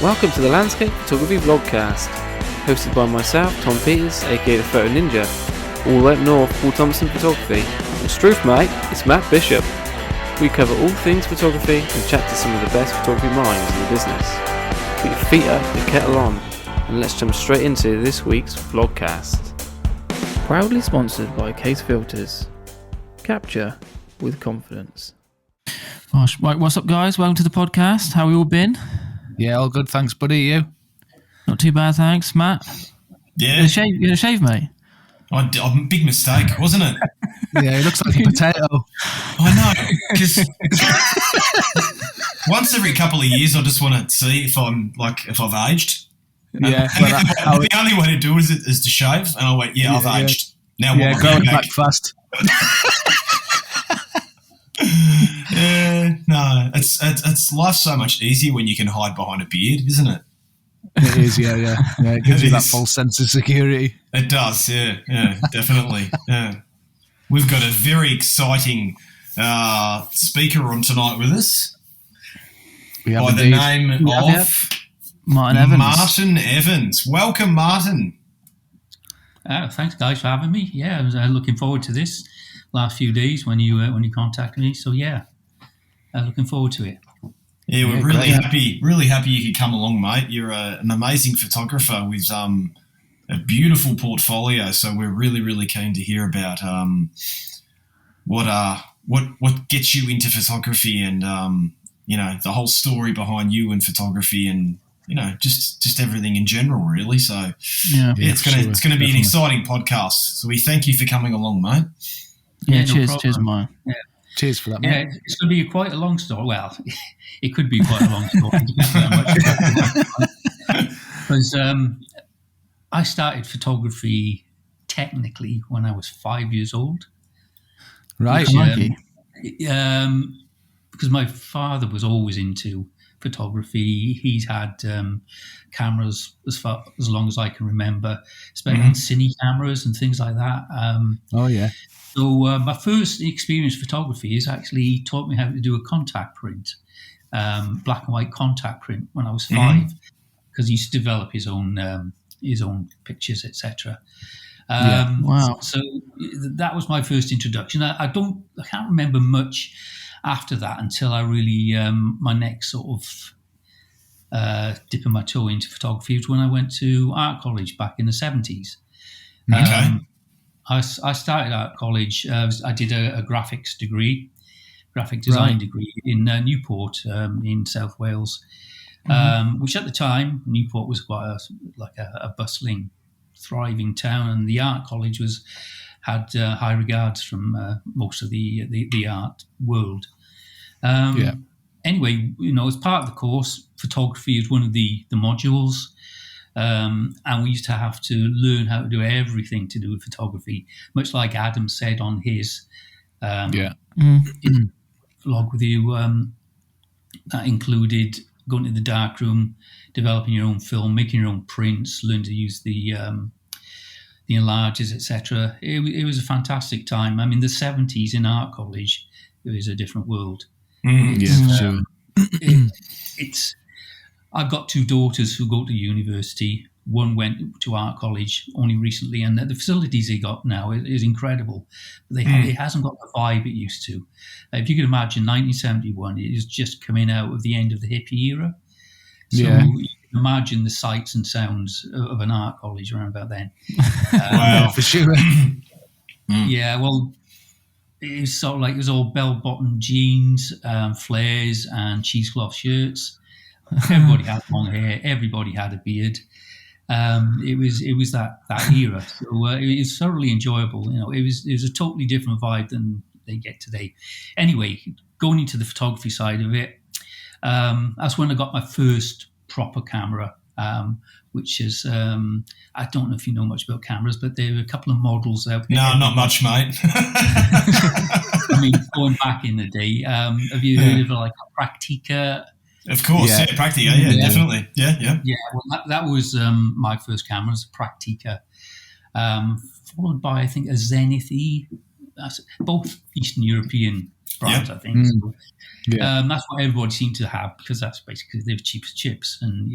Welcome to the Landscape Photography Vlogcast, hosted by myself, Tom Peters, aka the Photo Ninja, all up north, Paul Thompson Photography, and Struth mate, it's Matt Bishop. We cover all things photography and chat to some of the best photography minds in the business. Put your feet up, your kettle on, and let's jump straight into this week's Vlogcast. Proudly sponsored by Case Filters. Capture with confidence. Gosh, right, what's up, guys? Welcome to the podcast. How have you all been? Yeah, all good, thanks, buddy. You? Not too bad, thanks. Matt? Yeah. You had a shave, mate? Big mistake, wasn't it? Yeah, he looks like a potato. I know, because once every couple of years I just want to see if I've aged. Yeah, the only way to do it is to shave, and I went, I've aged. Now what? Growing back fast. No, it's life's so much easier when you can hide behind a beard, isn't it? It is, yeah. It gives you that false sense of security. It does, yeah, definitely. Yeah. We've got a very exciting speaker on tonight with us. We have by the name of Martin Evans. Welcome, Martin. Thanks, guys, for having me. Yeah, I was looking forward to this last few days when you contacted me. So yeah, looking forward to it. Yeah, we're really happy you could come along, mate. You're an amazing photographer with a beautiful portfolio. So we're really keen to hear about what gets you into photography and the whole story behind you and photography and just everything in general, really. So it's gonna be an exciting podcast. So we thank you for coming along, mate. Yeah, cheers, mate. Yeah. Cheers for that, mate. Yeah, it's going to be quite a long story. Well, it could be quite a long story. Because I started photography technically when I was 5 years old. Right. Because my father was always into photography. He's had cameras as long as I can remember, especially cine cameras and things like that. Oh, yeah. So my first experience with photography is actually taught me how to do a contact print, black and white contact print when I was 5, because he used to develop his own pictures, etc. Wow! So that was my first introduction. I can't remember much after that until I really my next sort of dipping my toe into photography was when I went to art college back in the 70s. Okay. I started out at college. I did a graphic design degree in Newport in South Wales, which at the time Newport was quite a bustling, thriving town, and the art college had high regards from most of the art world. Anyway, as part of the course, photography is one of the modules. And we used to have to learn how to do everything to do with photography, much like Adam said on his vlog with you. That included going to the darkroom, developing your own film, making your own prints, learn to use the enlargers, etc. It was a fantastic time. I mean, the 70s in art college, it was a different world. I've got 2 daughters who go to university. One went to art college only recently, and the facilities they got now is incredible. But it hasn't got the vibe it used to. If you can imagine, 1971 is just coming out of the end of the hippie era. So you can imagine the sights and sounds of an art college around about then. Wow, for sure. Yeah, well, it was sort of like it was all bell-bottom jeans, flares, and cheesecloth shirts. Everybody had long hair. Everybody had a beard. It was that era. So it was thoroughly enjoyable. It was a totally different vibe than they get today. Anyway, going into the photography side of it, that's when I got my first proper camera, which is I don't know if you know much about cameras, but there were a couple of models out there. No, not much, mate. I mean, going back in the day, have you heard of like a Praktica? Of course, yeah, Praktica, definitely. Yeah. Yeah, well, that was my first camera, was a Praktica, followed by, I think, a Zenith E. Both Eastern European brands, I think. So, that's what everybody seemed to have, because that's basically they're cheap as chips, and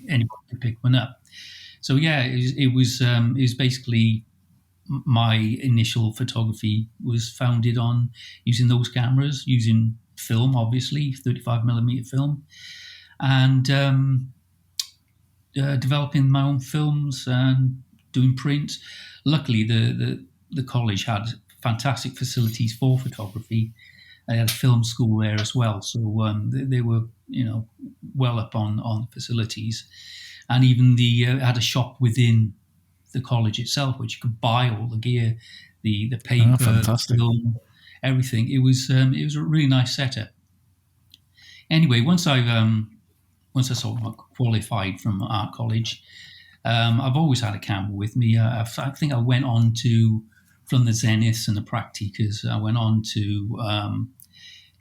anybody can pick one up. So it was basically my initial photography was founded on using those cameras, using film, obviously 35mm film, and developing my own films and doing prints. Luckily, the college had fantastic facilities for photography. They had a film school there as well, so they were well up on facilities, and even had a shop within the college itself, which you could buy all the gear, the paper, the film, everything. It was a really nice setup. Anyway, once I sort of qualified from art college, I've always had a camera with me. I think I went on to, from the Zeniths and the Praktikas, I went on to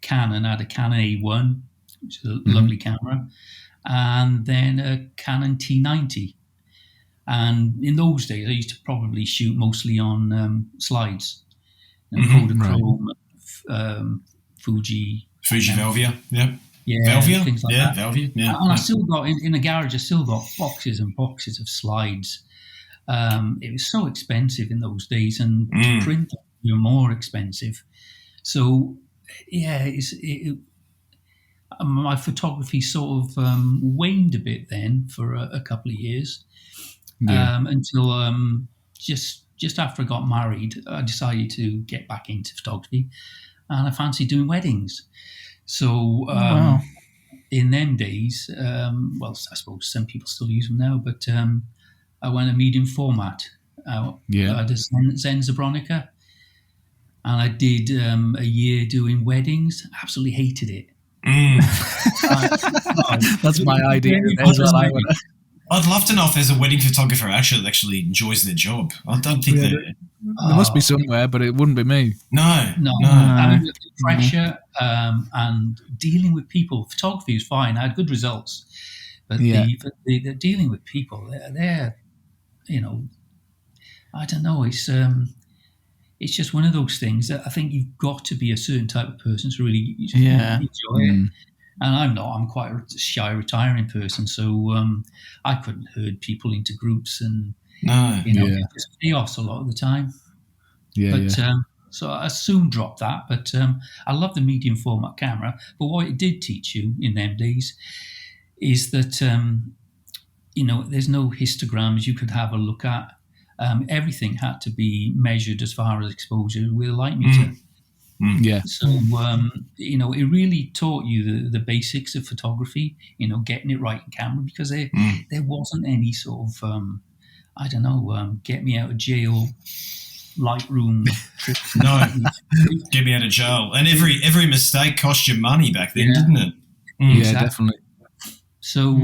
Canon. I had a Canon A1, which is a lovely camera, and then a Canon T90. And in those days, I used to probably shoot mostly on slides, Kodachrome, Fuji Velvia, Velvia, things like that. Velvia, yeah. And I still got in the garage. I still got boxes and boxes of slides. It was so expensive in those days, and to print them were more expensive. So my photography sort of waned a bit then for a couple of years. Until just after I got married, I decided to get back into photography, and I fancied doing weddings. So in them days, I suppose some people still use them now, but I went a medium format. I had a Zen Zabronica, and I did a year doing weddings. Absolutely hated it. That's my idea. I'd love to know if there's a wedding photographer that actually enjoys their job. I don't think there must be somewhere, but it wouldn't be me. No. I mean, the pressure and dealing with people. Photography is fine. I had good results, but the dealing with people, they're I don't know. It's just one of those things that I think you've got to be a certain type of person to really enjoy it. And I'm not. I'm quite a shy, retiring person, so I couldn't herd people into groups, and just chaos a lot of the time. So I soon dropped that. But I love the medium format camera. But what it did teach you in them days is that there's no histograms you could have a look at. Everything had to be measured as far as exposure with a light meter. So it really taught you the basics of photography, getting it right in camera, because there wasn't any sort of get me out of jail Lightroom trick. No, get me out of jail. And every mistake cost you money back then, didn't it? Yeah, definitely. So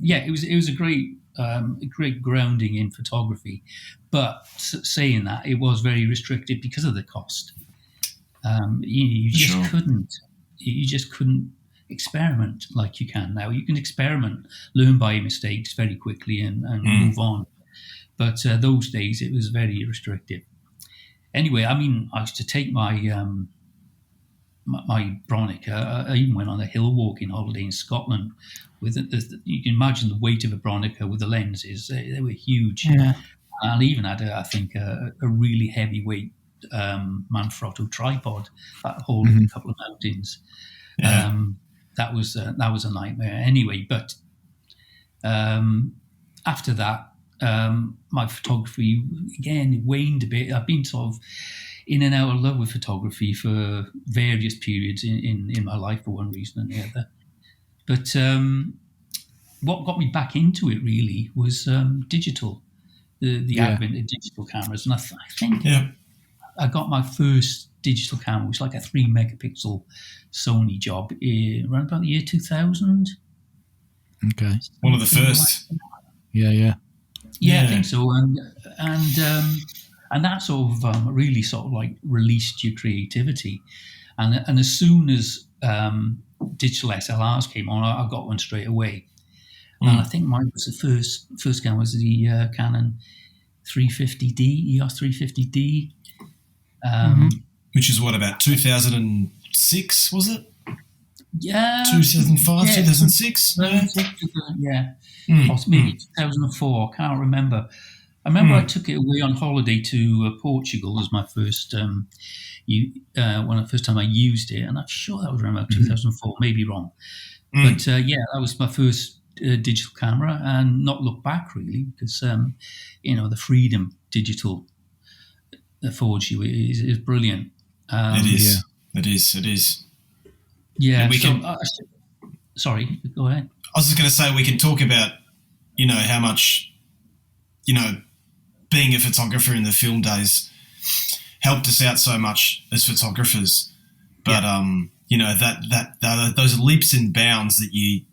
it was a great grounding in photography, but saying that, it was very restricted because of the cost. You just couldn't experiment like you can now. You can experiment, learn by mistakes very quickly, and move on. But those days it was very restrictive. Anyway, I mean, I used to take my Bronica. I even went on a hill walking holiday in Scotland with you can imagine the weight of a Bronica with the lenses. They were huge. Yeah. And I even had a really heavyweight Manfrotto tripod that holding a couple of mountains. That was a nightmare. Anyway, but after that, my photography again waned a bit. I've been sort of in and out of love with photography for various periods in my life, for one reason or the other. But what got me back into it really was digital, the advent of digital cameras. And I think I got my first digital camera, which was like a 3 megapixel Sony job, around about the year 2000. Okay. One of the first. Yeah, I think so. And that sort of really sort of like released your creativity. And as soon as digital SLRs came on, I got one straight away. And I think mine was the first camera was the Canon 350D, EOS 350D. Which is what, about 2000 and 2006, was it? Yeah. 2005, 2006? Yeah. Maybe 2004. I can't remember. I remember I took it away on holiday to Portugal as my first when the first time I used it, and I'm sure that was around about 2004. Maybe wrong, but that was my first digital camera, and not look back really, because the freedom digital affords you is brilliant. It is. It is. Yeah. Sorry, go ahead. I was just going to say, we can talk about, how much, being a photographer in the film days helped us out so much as photographers. But that those leaps and bounds that you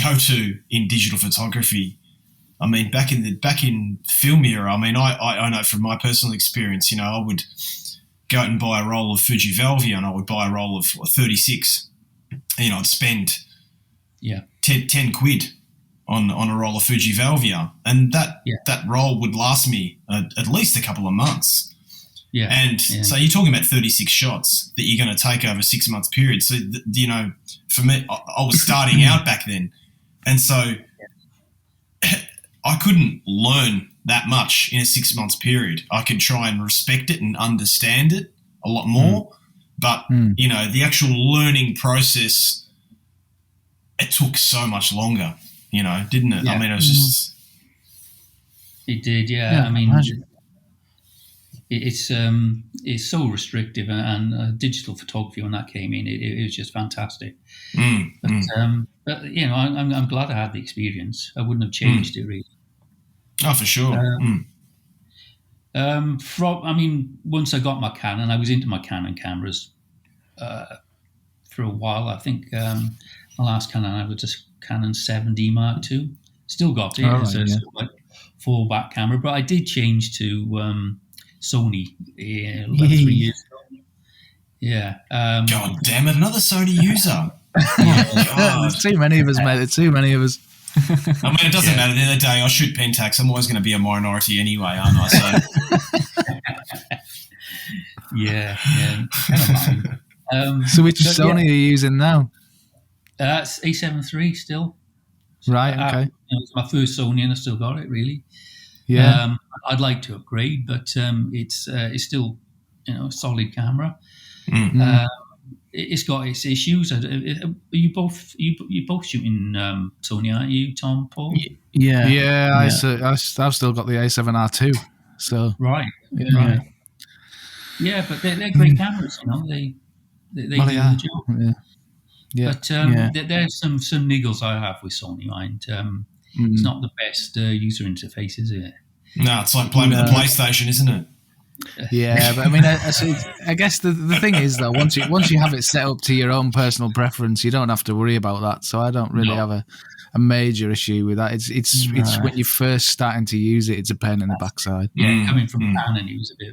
go to in digital photography. I mean, back in film era, I mean, I know from my personal experience, I would go out and buy a roll of Fuji Velvia, and I would buy a roll of 36. I'd spend 10 quid on a roll of Fuji Velvia, and that roll would last me at least a couple of months. Yeah. And so you're talking about 36 shots that you're going to take over a 6 month period. So, for me, I was starting out back then. And so I couldn't learn that much in a 6 month period. I could try and respect it and understand it a lot more. But, the actual learning process, it took so much longer, didn't it? Yeah. I mean, it was just... It did, yeah. I mean, it's so restrictive, and digital photography, when that came in, it was just fantastic. But I'm glad I had the experience. I wouldn't have changed it really. Oh, for sure. Once I got my Canon, I was into my Canon cameras for a while. I think the last Canon I had was just Canon 7D Mark II. Still got it. It's a fallback camera, but I did change to Sony about 3 years ago. Yeah. God damn it, another Sony user. There's too many of us, mate. There's too many of us. I mean, it doesn't matter. At the end of the day, I shoot Pentax. I'm always going to be a minority anyway, aren't I? So. Yeah. So which Sony are you using now? It's A7 III still. Right, okay. It's my first Sony, and I still got it, really. Yeah. I'd like to upgrade, but it's still, a solid camera. It's got its issues. Are you both shooting Sony, aren't you, Tom, Paul? Yeah. I've still got the A7R2. So right. Yeah, but they're great cameras. They do the job. Yeah. But there's some niggles I have with Sony. Mind, it's not the best user interface, is it? No, it's like playing with the PlayStation, isn't it? Yeah, but I mean, I guess the thing is though, once you have it set up to your own personal preference, you don't have to worry about that. So I don't really have a major issue with that. It's when you're first starting to use it, it's a pain in the backside. Yeah, coming from Canon, it was a bit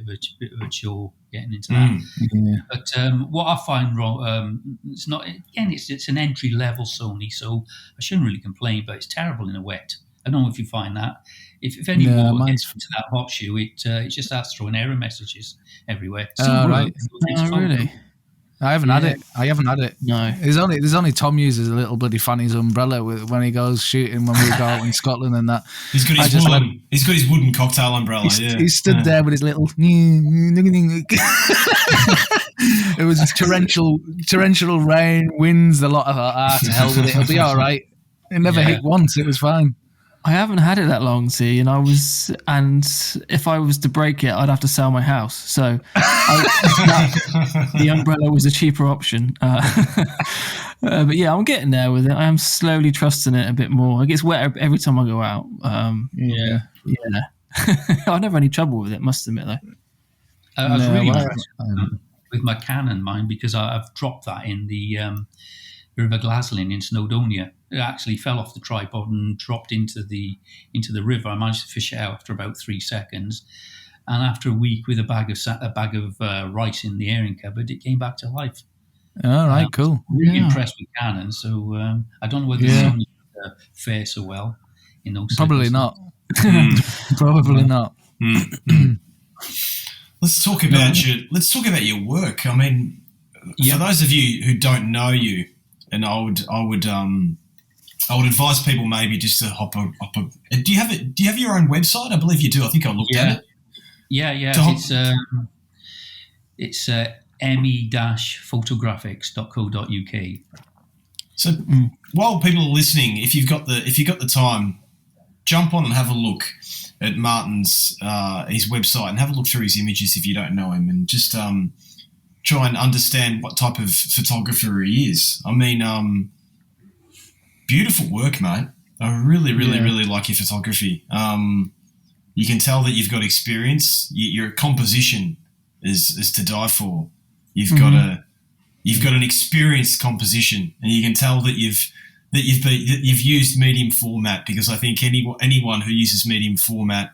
of a chore getting into that. Yeah. But what I find wrong, it's not. Again, it's an entry level Sony, so I shouldn't really complain. But it's terrible in a wet. I don't know if you find that. If any water gets into that hot shoe, it just starts throwing error messages everywhere. Right. Really? I haven't had it. No. There's only Tom uses a little bloody Fanny's umbrella when he goes shooting when we go out in Scotland and that. He's got his wooden cocktail umbrella. He stood there with his little. It was torrential rain, winds. A lot of to hell with it. It'll be all right. It never hit once. It was fine. I haven't had it that long, see, and if I was to break it, I'd have to sell my house. So the umbrella was a cheaper option. But yeah, I'm getting there with it. I am slowly trusting it a bit more. It gets wetter every time I go out. Yeah. I never had any trouble with it, must admit, though. I was really impressed with my Canon, mine, because I've dropped that in the River Glaslyn in Snowdonia. It actually fell off the tripod and dropped into the river. I managed to fish it out after about 3 seconds, and after a week with a bag of rice in the airing cupboard, it came back to life. All right, cool. Really impressed with Canon. So I don't know whether Sony fare so well in those. Probably not. Probably not. Let's talk about your work. I mean, for those of you who don't know you, and I would advise people maybe just to hop a. Do you have your own website? I believe you do. I think I looked at it. Yeah. It's me-photographics.co.uk. So while people are listening, if you've got the time, jump on and have a look at Martin's his website and have a look through his images if you don't know him, and just try and understand what type of photographer he is. I mean, beautiful work, mate. I really like your photography. You can tell that you've got experience. Your composition is to die for. You've got an experienced composition, and you can tell that you've used medium format, because I think anyone who uses medium format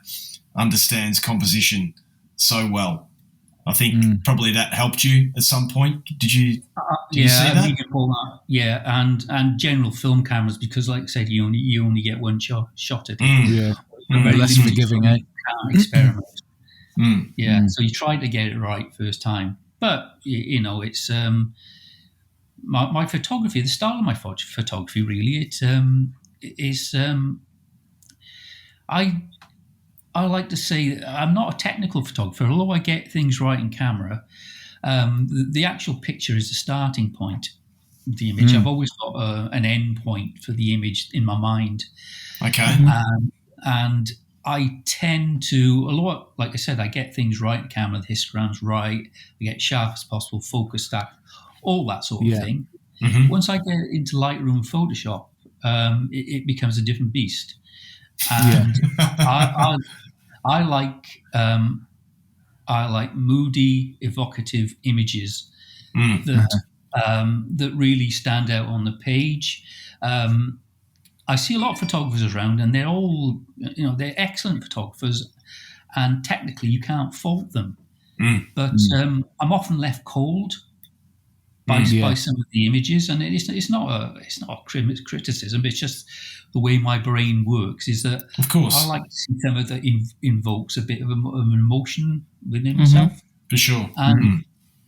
understands composition so well. I think probably that helped you at some point. Did you see that? Medium format, and general film cameras, because like I said, you only get one shot at it. Less forgiving, eh? Can't experiment. So you try to get it right first time, but it's my photography, the style of my photography, really, I like to say that I'm not a technical photographer, although I get things right in camera. The actual picture is the starting point of the image. I've always got an end point for the image in my mind. Okay. And I tend to, although, like I said, I get things right in camera, the histogram's right, I get sharp as possible, focus stack, all that sort of thing. Once I get into Lightroom, Photoshop, it becomes a different beast. And I like moody, evocative images that really stand out on the page. I see a lot of photographers around, and they're all, they're excellent photographers, and technically you can't fault them. But I'm often left cold by some of the images, and it's not a criticism. It's just the way my brain works. Is that, of course, I like to see something that invokes a bit of an emotion within myself. For sure, and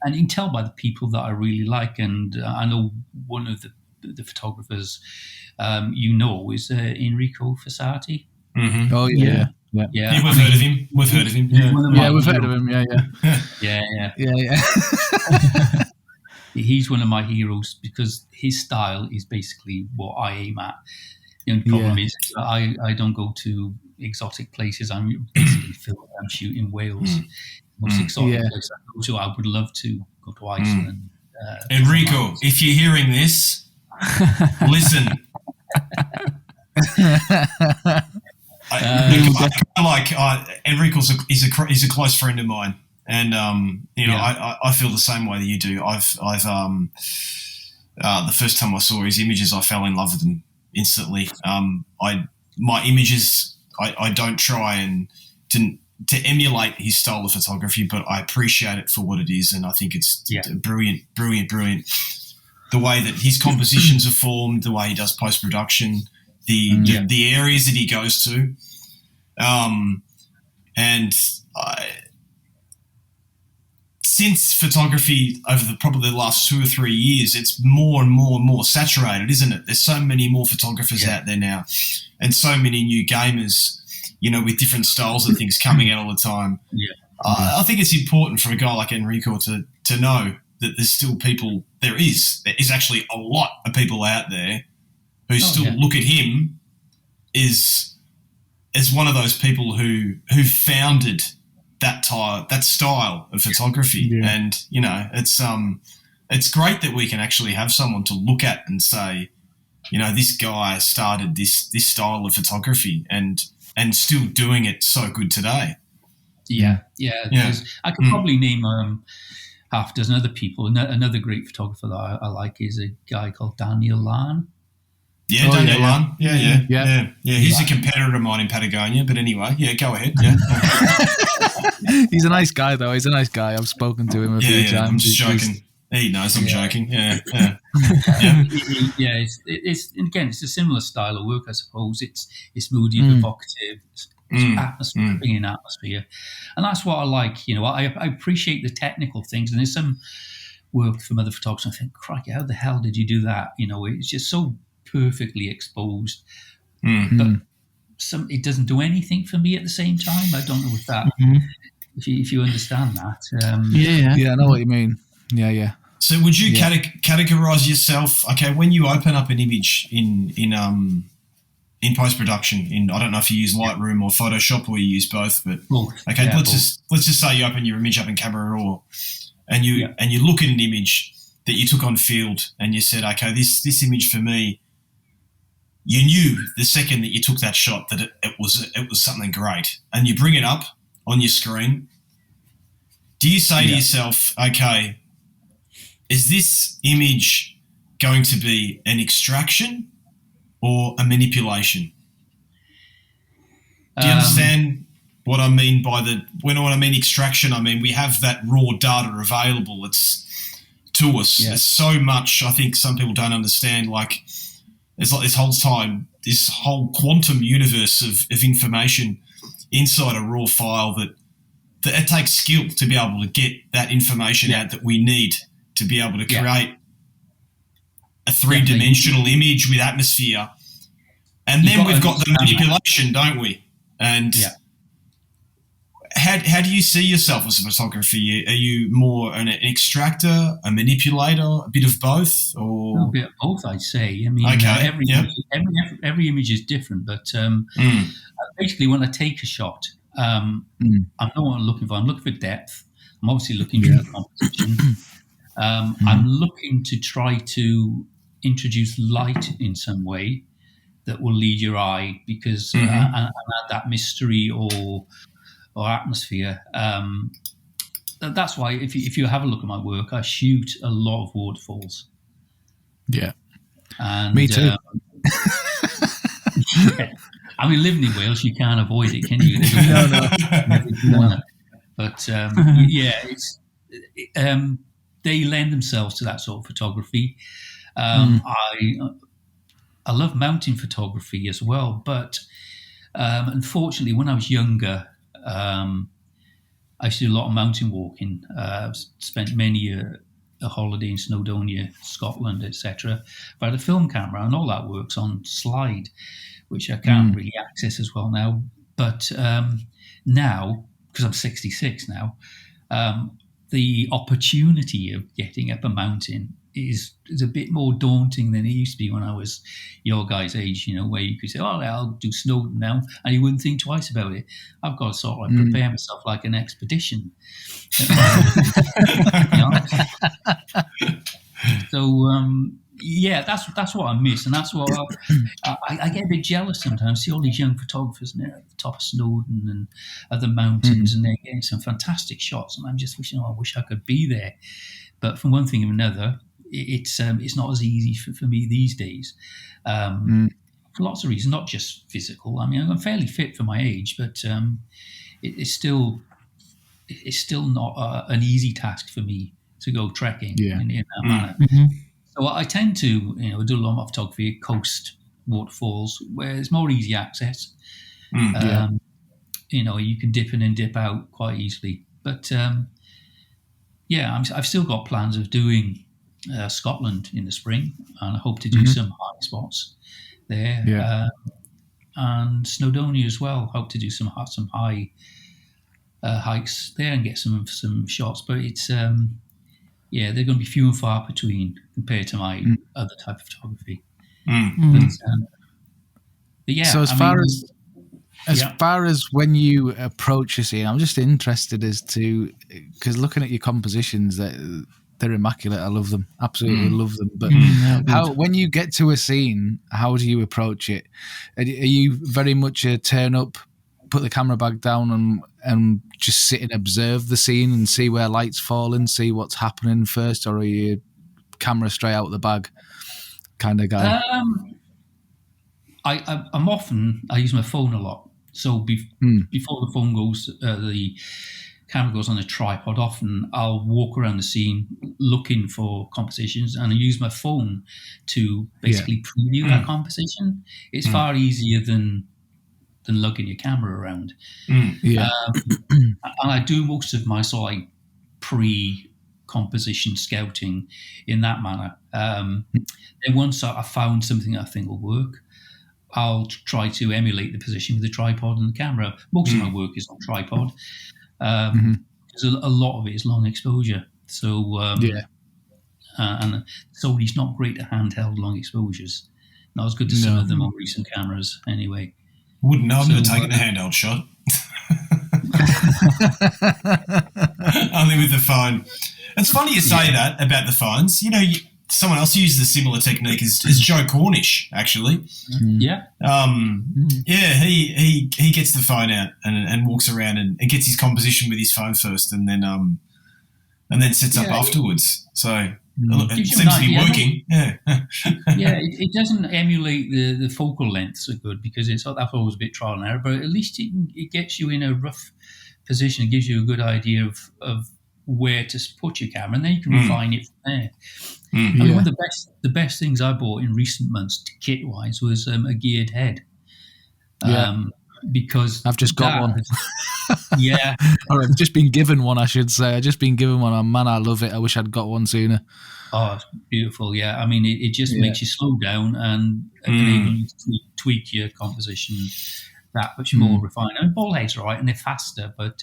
you can tell by the people that I really like, and I know one of the photographers is Enrico Fossati. Oh yeah. We've heard of him. We've heard of him. We've heard of him. Yeah. He's one of my heroes, because his style is basically what I aim at. The problem is I don't go to exotic places. I'm shooting in Wales. Most exotic place I go to. I would love to go to Iceland. Enrico, if you're hearing this, listen. Enrico is a close friend of mine, and I feel the same way that you do. I've the first time I saw his images, I fell in love with them instantly. My images, I don't try and to emulate his style of photography, but I appreciate it for what it is, and I think it's brilliant. The way that his compositions are formed, the way he does post-production, the areas that he goes to. Since photography over probably the last 2 or 3 years, it's more and more and more saturated, isn't it? There's so many more photographers out there now, and so many new gamers, with different styles and things coming out all the time. I think it's important for a guy like Enrico to know that there's still people. There is actually a lot of people out there who still look at him as one of those people who founded that style of photography. And it's great that we can actually have someone to look at and say, this guy started this style of photography and still doing it so good today. I could probably name half a dozen other people. Another great photographer that I like is a guy called Daniel Lan. Daniel Lan. Yeah. He's a competitor of mine in Patagonia, but anyway, go ahead. Yeah. He's a nice guy, though. He's a nice guy. I've spoken to him a few times. I'm just joking. He knows I'm joking. It's a similar style of work, I suppose. It's moody, evocative, it's atmosphere, bringing atmosphere, and that's what I like. I appreciate the technical things, and there's some work from other photographers. I think, crikey, how the hell did you do that? It's just so perfectly exposed. But it doesn't do anything for me at the same time. I don't know if that, if you understand that. I know what you mean. Yeah. So would you categorize yourself? Okay, when you open up an image in post production, I don't know if you use Lightroom or Photoshop or you use both, but okay, let's just say you open your image up in Camera Raw, and you look at an image that you took on field, and you said, okay, this image for me. You knew the second that you took that shot that it was something great, and you bring it up on your screen. Do you say to yourself, okay, is this image going to be an extraction or a manipulation? Do you understand what I mean by when I mean extraction? I mean we have that raw data available. It's to us. There's so much I think some people don't understand. Like it's like this whole quantum universe of information inside a raw file that it takes skill to be able to get that information out that we need to be able to create a three-dimensional image with atmosphere. And then we've got the manipulation, don't we? And how do you see yourself as a photographer? Are you more an extractor, a manipulator, a bit of both, or a bit of both? I'd say. I mean, every image is different, but basically, when I take a shot, I'm not what I'm looking for. I'm looking for depth. I'm obviously looking for the composition. I'm looking to try to introduce light in some way that will lead your eye, because and add that mystery or atmosphere. That's why if you have a look at my work, I shoot a lot of waterfalls. Yeah. And, me too. I mean, living in Wales, you can't avoid it, can you? No. But they lend themselves to that sort of photography. I love mountain photography as well, but unfortunately, when I was younger, I used to do a lot of mountain walking. Spent many a holiday in Snowdonia, Scotland, etc. But I had a film camera, and all that works on slide, which I can't really access as well now. But now, because I'm 66 now, the opportunity of getting up a mountain is a bit more daunting than it used to be when I was your guys' age, where you could say, oh, I'll do Snowdon now, and you wouldn't think twice about it. I've got to sort of prepare myself like an expedition. That's what I miss, and that's what I get a bit jealous sometimes. See all these young photographers and they're at the top of Snowdon and at the mountains, and they're getting some fantastic shots, and I'm just wishing, I wish I could be there. But from one thing or another, it's not as easy for me these days, for lots of reasons, not just physical. I mean, I'm fairly fit for my age, but it's still not an easy task for me to go trekking in that manner. So I tend to do a lot of photography at coast waterfalls where there's more easy access. You can dip in and dip out quite easily. But I've still got plans of doing Scotland in the spring, and I hope to do some high spots there. And Snowdonia as well. Hope to do some high hikes there and get some shots. But it's they're going to be few and far between compared to my other type of photography. So as far as when you approach a scene, I'm just interested as to, because looking at your compositions, they're immaculate. I love them, absolutely love them. But when you get to a scene, how do you approach it? Are you very much a turn up, put the camera bag down and just sit and observe the scene and see where light's falling, see what's happening first, or are you camera straight out the bag kind of guy? I use my phone a lot. So before the phone goes, the camera goes on a tripod, often I'll walk around the scene looking for compositions, and I use my phone to basically preview that composition. It's far easier than lugging your camera around. And I do most of my pre composition scouting in that manner. Then once I found something I think will work, I'll try to emulate the position with the tripod and the camera. Most of my work is on tripod, because a lot of it is long exposure. So and Sony's not great at handheld long exposures. Not as good as some of them on recent cameras, anyway. Wouldn't know. I've never taken a handheld shot. Only with the phone. It's funny you say that about the phones. You know, someone else uses a similar technique is Joe Cornish, actually. Yeah. He gets the phone out and walks around and gets his composition with his phone first, and then sets up afterwards. So it seems to be working. It doesn't emulate the focal length so good, because that's always a bit trial and error. But at least it gets you in a rough position. It gives you a good idea of where to put your camera, and then you can refine it from there. I mean, one of the best things I bought in recent months, kit wise, was a geared head. Because I've just got one. Or I've just been given one, I should say. I've just been given one. Oh, man, I love it. I wish I'd got one sooner. Oh, it's beautiful. Yeah, I mean, it just makes you slow down and enable you to tweak your composition that much more refined. I mean, ball heads are right, and they're faster, but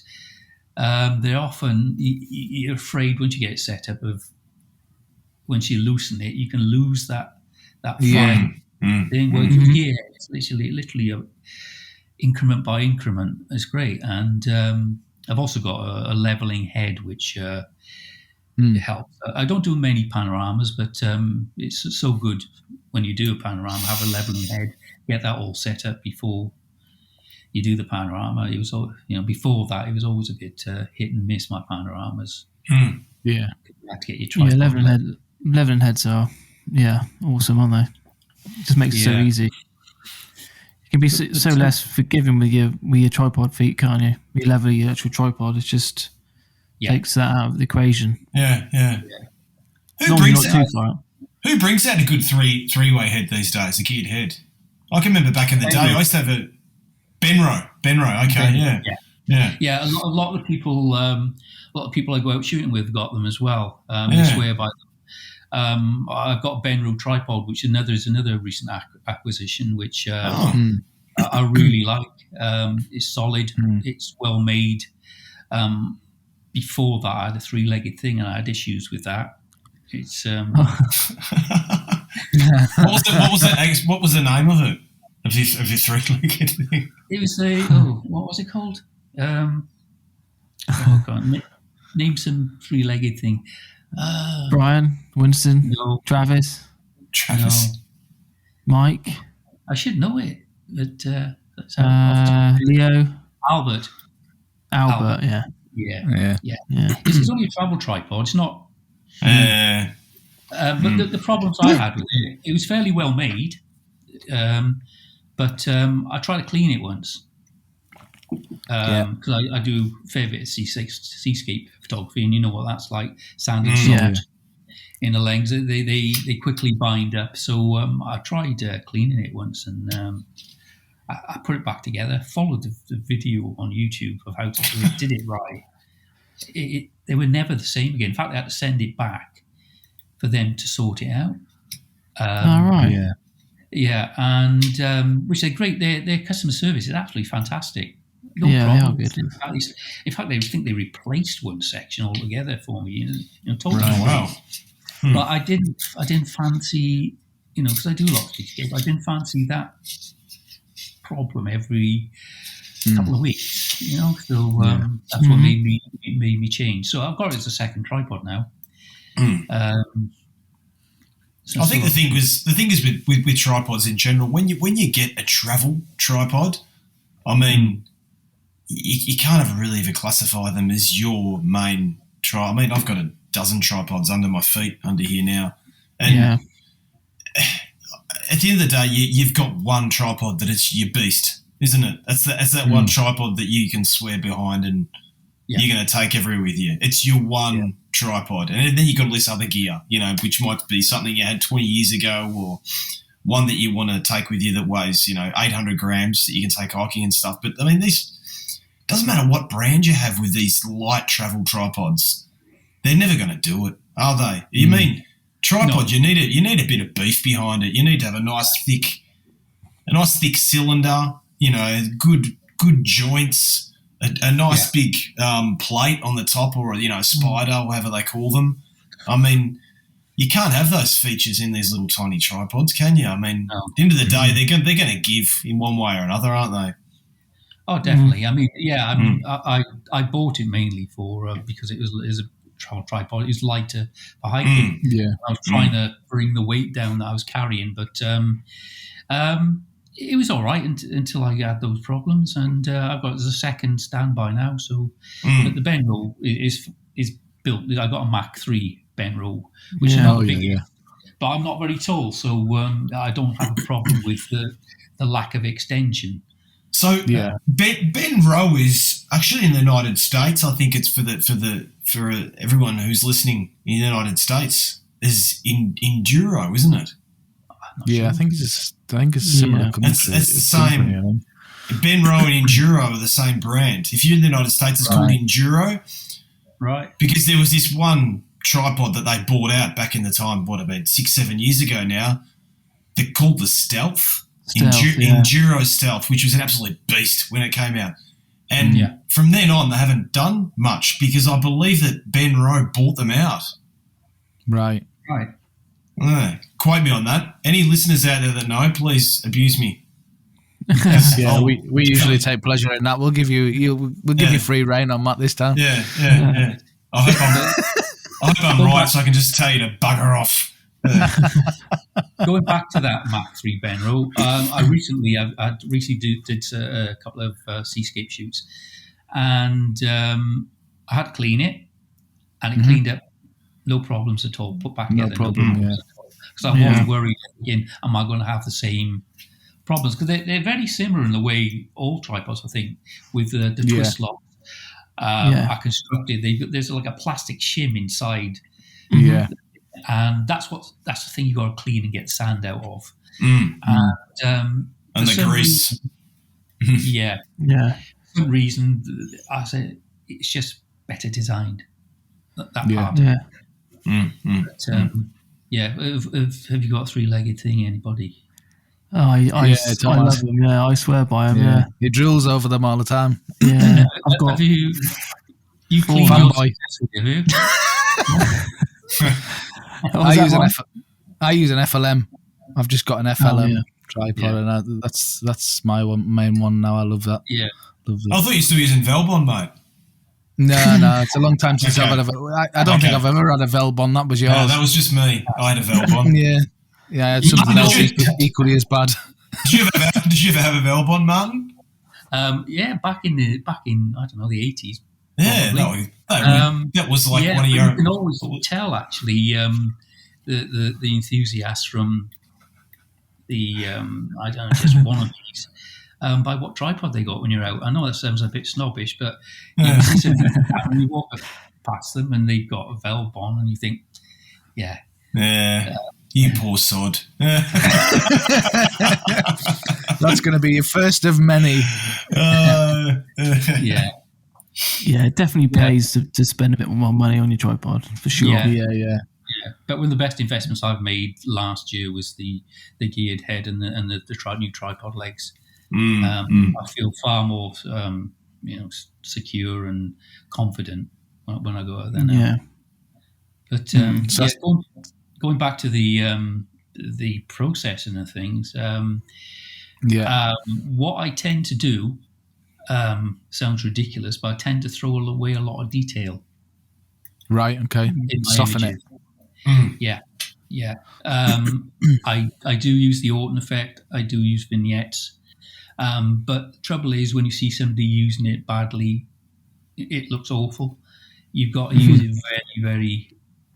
they're often, you're afraid once you get it set up of, once you loosen it, you can lose that fine thing. Well, it's literally increment by increment. It's great. And I've also got a leveling head, which helps. I don't do many panoramas, but it's so good when you do a panorama, have a leveling head, get that all set up before you do the panorama. It was, before that, it was always a bit hit and miss, my panoramas. Yeah. You have to get your tripod. Leveling heads are, awesome, aren't they? It just makes it so easy. You can be so less forgiving with your tripod feet, can't you? You level your actual tripod. It just takes that out of the equation. Yeah. Who brings out a good three-way head these days? A geared head. I can remember back in the day, I used to have a Benro. Okay, yeah. A lot of people I go out shooting with got them as well. They swear by them. I've got a Benro tripod, which is another recent acquisition, which I really like. It's solid. It's well made. Before that, I had a 3-legged thing, and I had issues with that. It's what was the name of it? Of your 3-legged thing? It was what was it called? Name some 3-legged thing. Brian, Winston, no. Travis, no. Mike. I should know it, but Leo, Albert. Yeah. It's only a travel tripod. It's not. But the problems I had with it was fairly well made, but I tried to clean it once. Because I do a fair bit of seascape photography, and you know what that's like, sand and salt in the lens. They quickly bind up. So I tried cleaning it once, and I put it back together, followed the video on YouTube of how to do it, did it right. They were never the same again. In fact, I had to send it back for them to sort it out. All right. Yeah, and which they're great. Their customer service is absolutely fantastic. No problem. They are good. In fact, they think they replaced one section altogether for me. Totally. Oh, wow. But I didn't fancy, because I do a lot of seascape. I didn't fancy that problem every couple of weeks. So that's what made me change. So I've got it as a second tripod now. I think the thing is with tripods in general, when you get a travel tripod, I mean, you can't really even classify them as your main tripod. I mean, I've got a dozen tripods under my feet under here now, and at the end of the day, you've got one tripod that is your beast, isn't it? That's that one tripod that you can swear behind and you're going to take everywhere with you. It's your one tripod, and then you've got all this other gear, which might be something you had 20 years ago, or one that you want to take with you that weighs 800 grams that you can take hiking and stuff. But I mean, these doesn't matter what brand you have with these light travel tripods. they're never going to do it, are they? You mean tripod? No. You need a bit of beef behind it. You need to have a nice thick cylinder. Good joints, a nice big plate on the top, or spider, whatever they call them. I mean, you can't have those features in these little tiny tripods, can you? I mean, at the end of the day, they're going to give in one way or another, aren't they? Oh, definitely. I mean, yeah. I mean, I bought it mainly for because it was a tripod. It was lighter for hiking. Yeah, I was trying to bring the weight down that I was carrying, but it was all right until I had those problems. And I've got a second standby now. So the bend roll is built. I got a Mach 3 bend roll, which is not the biggest. But I'm not very tall, so I don't have a problem with the lack of extension. So Ben Rowe is actually in the United States. I think it's for everyone who's listening in the United States is Enduro, isn't it? Yeah, sure. I think it's similar. It's the same. Ben Rowe and Enduro are the same brand. If you're in the United States, it's called Enduro, right? Because there was this one tripod that they bought out back in the time. What about 6-7 years ago now? They're called the Stealth. Enduro Stealth, which was an absolute beast when it came out. And from then on, they haven't done much because I believe that Ben Rowe bought them out. Right. Quote me on that. Any listeners out there that know, please abuse me. We usually take pleasure in that. We'll give you free rein on Matt this time. Yeah. I hope I'm right, so I can just tell you to bugger off. Going back to that Mach 3 Benro, I recently did a couple of seascape shoots, and I had to clean it, and it cleaned up, no problems at all. Put back together, no problem. Because I was worried again, am I going to have the same problems? Because they're very similar in the way all tripods, I think, with the twist locks are constructed. There's like a plastic shim inside. Yeah. And that's the thing you got to clean and get sand out of. And the grease. For some reason, I say it's just better designed. That part. Yeah. But, have you got a 3-legged thing? Anybody? Oh, I love them. Yeah, I swear by them. Yeah, he drills over them all the time. Yeah, I've got. Have you clean your I use an FLM. I've just got an FLM tripod, and that's my main one now. I love that. Yeah, I thought you were still using Velbon, mate. No, it's a long time since I've had I don't think I've ever had a Velbon. That was yours. No, that was just me. I had a Velbon. I had something else equally as bad. Did you ever have a Velbon, Martin? Back in I don't know, the 80s. Yeah, that was like one of your. You can always tell actually the enthusiasts from the I don't know, just one of these by what tripod they got when you're out. I know that sounds a bit snobbish, but you see some people when you walk past them and they've got a Velbon and you think, you poor sod. That's going to be your first of many. Yeah, it definitely pays to spend a bit more money on your tripod, for sure. Yeah. But one of the best investments I've made last year was the geared head and the new tripod legs. I feel far more secure and confident when I go out there now. Yeah. But going back to the processing of things, what I tend to do sounds ridiculous, but I tend to throw away a lot of detail. Right. Okay. Soften it. Yeah. I do use the Orton effect. I do use vignettes. But the trouble is, when you see somebody using it badly, it looks awful. You've got to use it very, very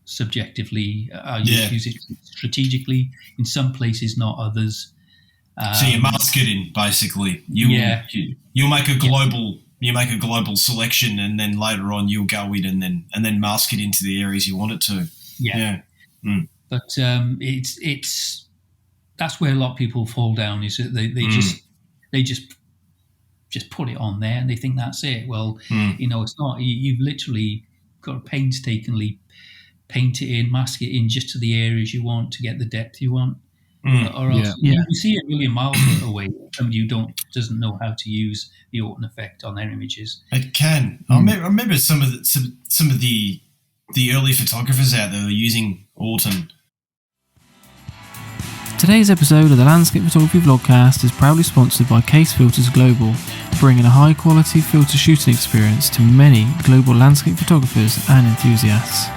subjectively. I use it strategically in some places, not others. So you mask it in, basically. You'll make a global. You make a global selection, and then later on you'll go in and then mask it into the areas you want it to. Yeah. But it's that's where a lot of people fall down. Is that they just put it on there and they think that's it. Well, it's not. You've literally got to painstakingly paint it in, mask it in just to the areas you want to get the depth you want. Or else you can see a million miles away. Somebody who doesn't know how to use the Autumn effect on their images. It can. I remember some of the early photographers out there were using Autumn. Today's episode of the Landscape Photography Vlogcast is proudly sponsored by Case Filters Global, bringing a high-quality filter shooting experience to many global landscape photographers and enthusiasts.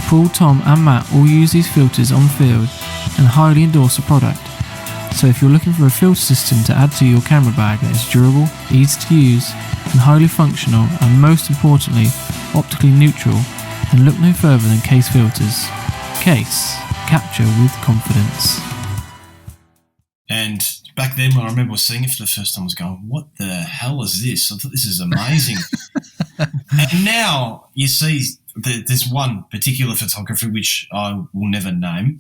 Paul, Tom and Matt all use these filters on field and highly endorse the product. So if you're looking for a filter system to add to your camera bag that is durable, easy to use and highly functional and most importantly optically neutral, then look no further than Case Filters. Case. Capture with confidence. And back then when I remember seeing it for the first time I was going, what the hell is this? I thought this is amazing. And now you see there's one particular photographer which I will never name,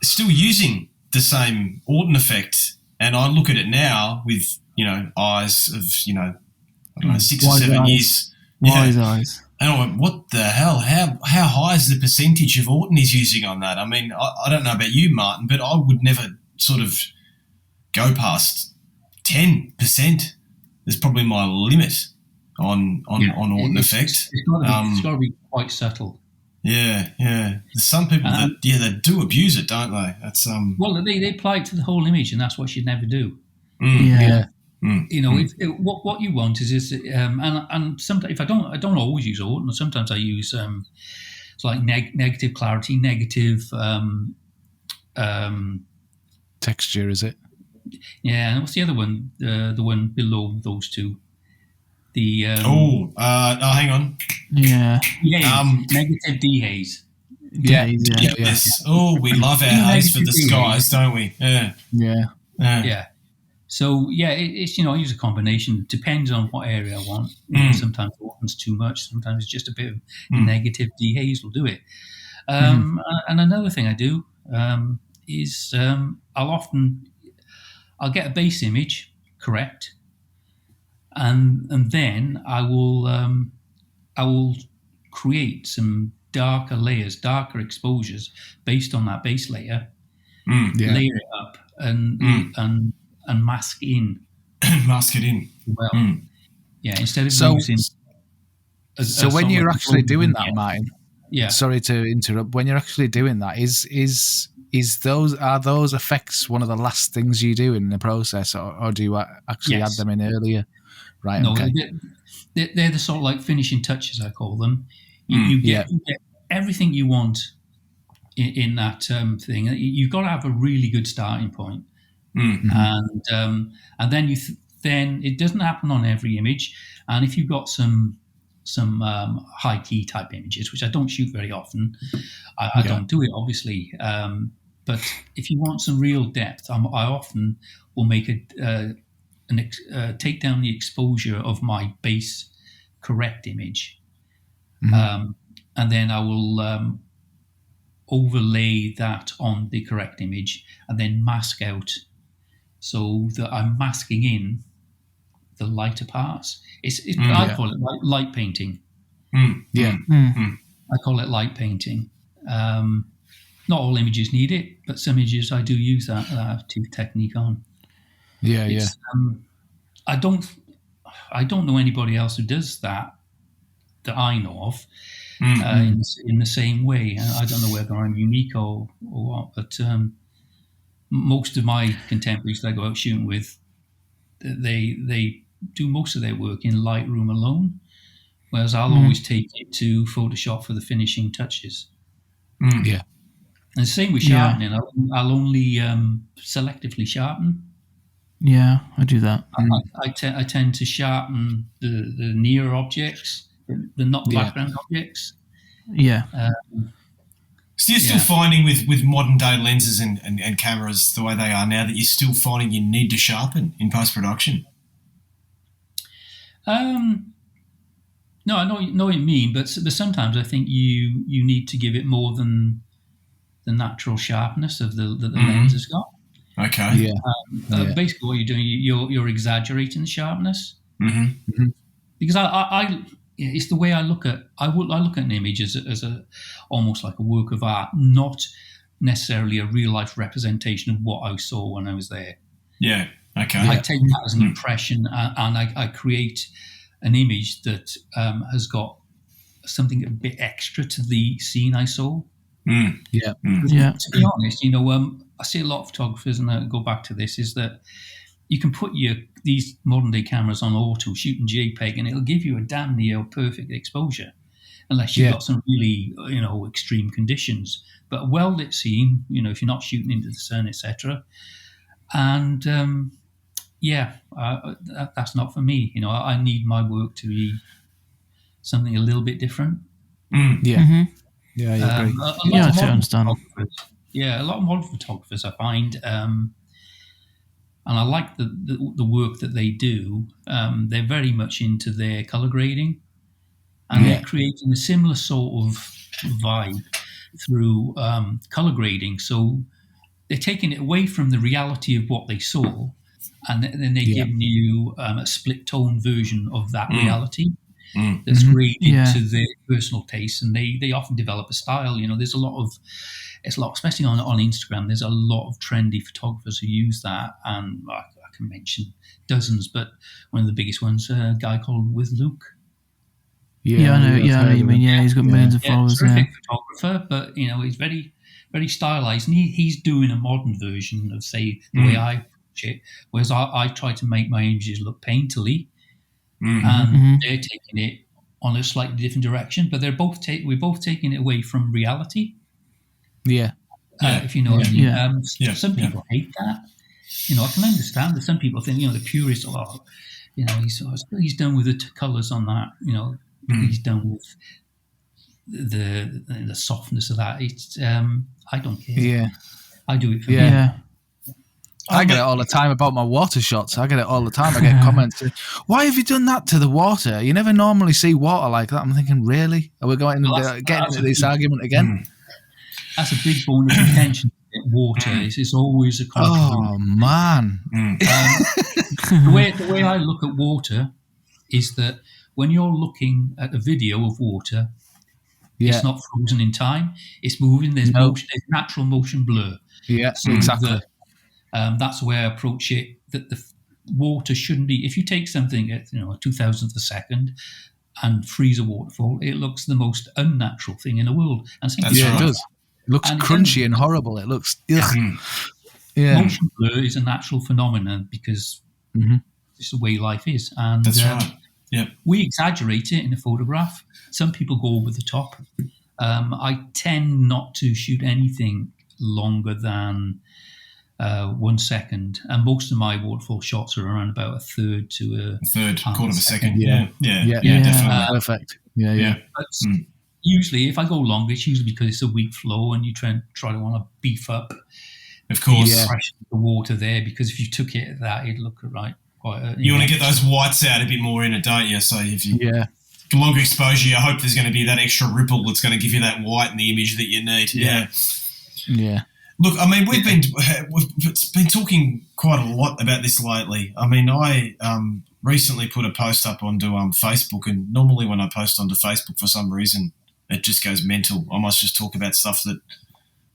still using the same Autumn effect, and I look at it now with eyes of I don't know 6 or 7 years, wise eyes, and I went, what the hell? How high is the percentage of Autumn he's using on that? I mean, I don't know about you, Martin, but I would never sort of go past 10%. There's probably my limit on Autumn effect. It's got to be quite subtle. Yeah. There's some people that do abuse it, don't they? That's well, they apply it to the whole image, and that's what you'd never do. What you want is and sometimes if I don't always use Autumn. Sometimes I use it's like negative clarity, negative texture, is it? Yeah, and what's the other one? The one below those two. The hang on. Yeah. Negative dehaze. Yes. Oh, we love our haze for the skies, don't we? Yeah. So it's I use a combination. Depends on what area I want. Sometimes Autumn's too much. Sometimes just a bit of negative dehaze will do it. And another thing I do is I'll get a base image correct. And then I will create some darker layers, darker exposures based on that base layer. Layer it up and mask in. Mask it in. Well, instead of using. So when you're actually doing that, Martin. Yeah. Sorry to interrupt. When you're actually doing that, are those effects one of the last things you do in the process, or do you actually add them in earlier? Right. No, okay. They're the sort of like finishing touches, I call them. You get everything you want in that thing. You've got to have a really good starting point, and then then it doesn't happen on every image. And if you've got some high key type images, which I don't shoot very often, I don't do it obviously. But if you want some real depth, I often will make take down the exposure of my base correct image, and then I will overlay that on the correct image and then mask out so that I'm masking in the lighter parts. I call it light painting. I call it light painting. Not all images need it, but some images I do use that technique on. I don't know anybody else who does that I know of in the same way. I don't know whether I'm unique or what, but most of my contemporaries that I go out shooting with, they do most of their work in Lightroom alone, whereas I'll always take it to Photoshop for the finishing touches. And the same with sharpening. I'll only selectively sharpen. Yeah, I do that. I tend to sharpen the near objects, the not background objects. Yeah. So you're still finding with modern day lenses and cameras the way they are now that you're still finding you need to sharpen in post-production? No, I know what you mean, but sometimes I think you need to give it more than the natural sharpness of the lens has got. Okay. Basically, what you're doing, you're exaggerating the sharpness. Because it's the way I look at an image as a almost like a work of art, not necessarily a real life representation of what I saw when I was there. Yeah. Okay. I take that as an impression, and I create an image that has got something a bit extra to the scene I saw. Yeah. To be honest, I see a lot of photographers, and I go back to this, is that you can put these modern day cameras on auto, shooting JPEG, and it'll give you a damn near perfect exposure, unless you've got some really, extreme conditions. But a well-lit scene, if you're not shooting into the sun, etc. And that's not for me. I need my work to be something a little bit different. Yeah. Mm-hmm. Yeah, I agree. I understand. A lot of modern photographers I find, and I like the work that they do. They're very much into their color grading, and they're creating a similar sort of vibe through color grading. So they're taking it away from the reality of what they saw, and then they're giving you a split tone version of that reality that's graded to their personal taste, and they often develop a style. There's a lot, especially on Instagram, there's a lot of trendy photographers who use that, and I can mention dozens, but one of the biggest ones, a guy called With Luke. Yeah, I know you mean. Yeah, he's got millions of followers. Terrific photographer, but he's very, very stylized, and he's doing a modern version of, say, the way I approach it, whereas I try to make my images look painterly, and they're taking it on a slightly different direction, but we're both taking it away from reality. Yeah. If you know what I mean. Some people hate that. I can understand that some people think, the purists are, he's done with the colours on that, he's done with the softness of that. It's I don't care. Yeah. I do it for me. Yeah. I get it all the time about my water shots. I get it all the time. I get comments, why have you done that to the water? You never normally see water like that. I'm thinking, really? Are we going getting into this argument again? That's a big bone of contention. Water is always a controversy. Oh, man. The way I look at water is that when you're looking at a video of water, it's not frozen in time. It's moving. There's motion. There's natural motion blur. Yeah, so exactly. That's the way I approach it. That the water shouldn't be. If you take something at a 2,000th of a second and freeze a waterfall, it looks the most unnatural thing in the world. And it does. It looks crunchy and horrible. It looks. Motion blur is a natural phenomenon because it's the way life is, and that's right. Yeah, we exaggerate it in a photograph. Some people go over the top. I tend not to shoot anything longer than 1 second, and most of my waterfall shots are around about a third to quarter of a second. Yeah, definitely perfect. Yeah. But usually, if I go longer, it's usually because it's a weak flow, and you try to want to beef up. Of course, the water there, because if you took it at that, it'd look right. You want to get those whites out a bit more in it, don't you? So if you longer exposure, I hope there's going to be that extra ripple that's going to give you that white in the image that you need. Yeah. Look, I mean, we've been talking quite a lot about this lately. I mean, I recently put a post up onto Facebook, and normally when I post onto Facebook, for some reason, it just goes mental. I must just talk about stuff that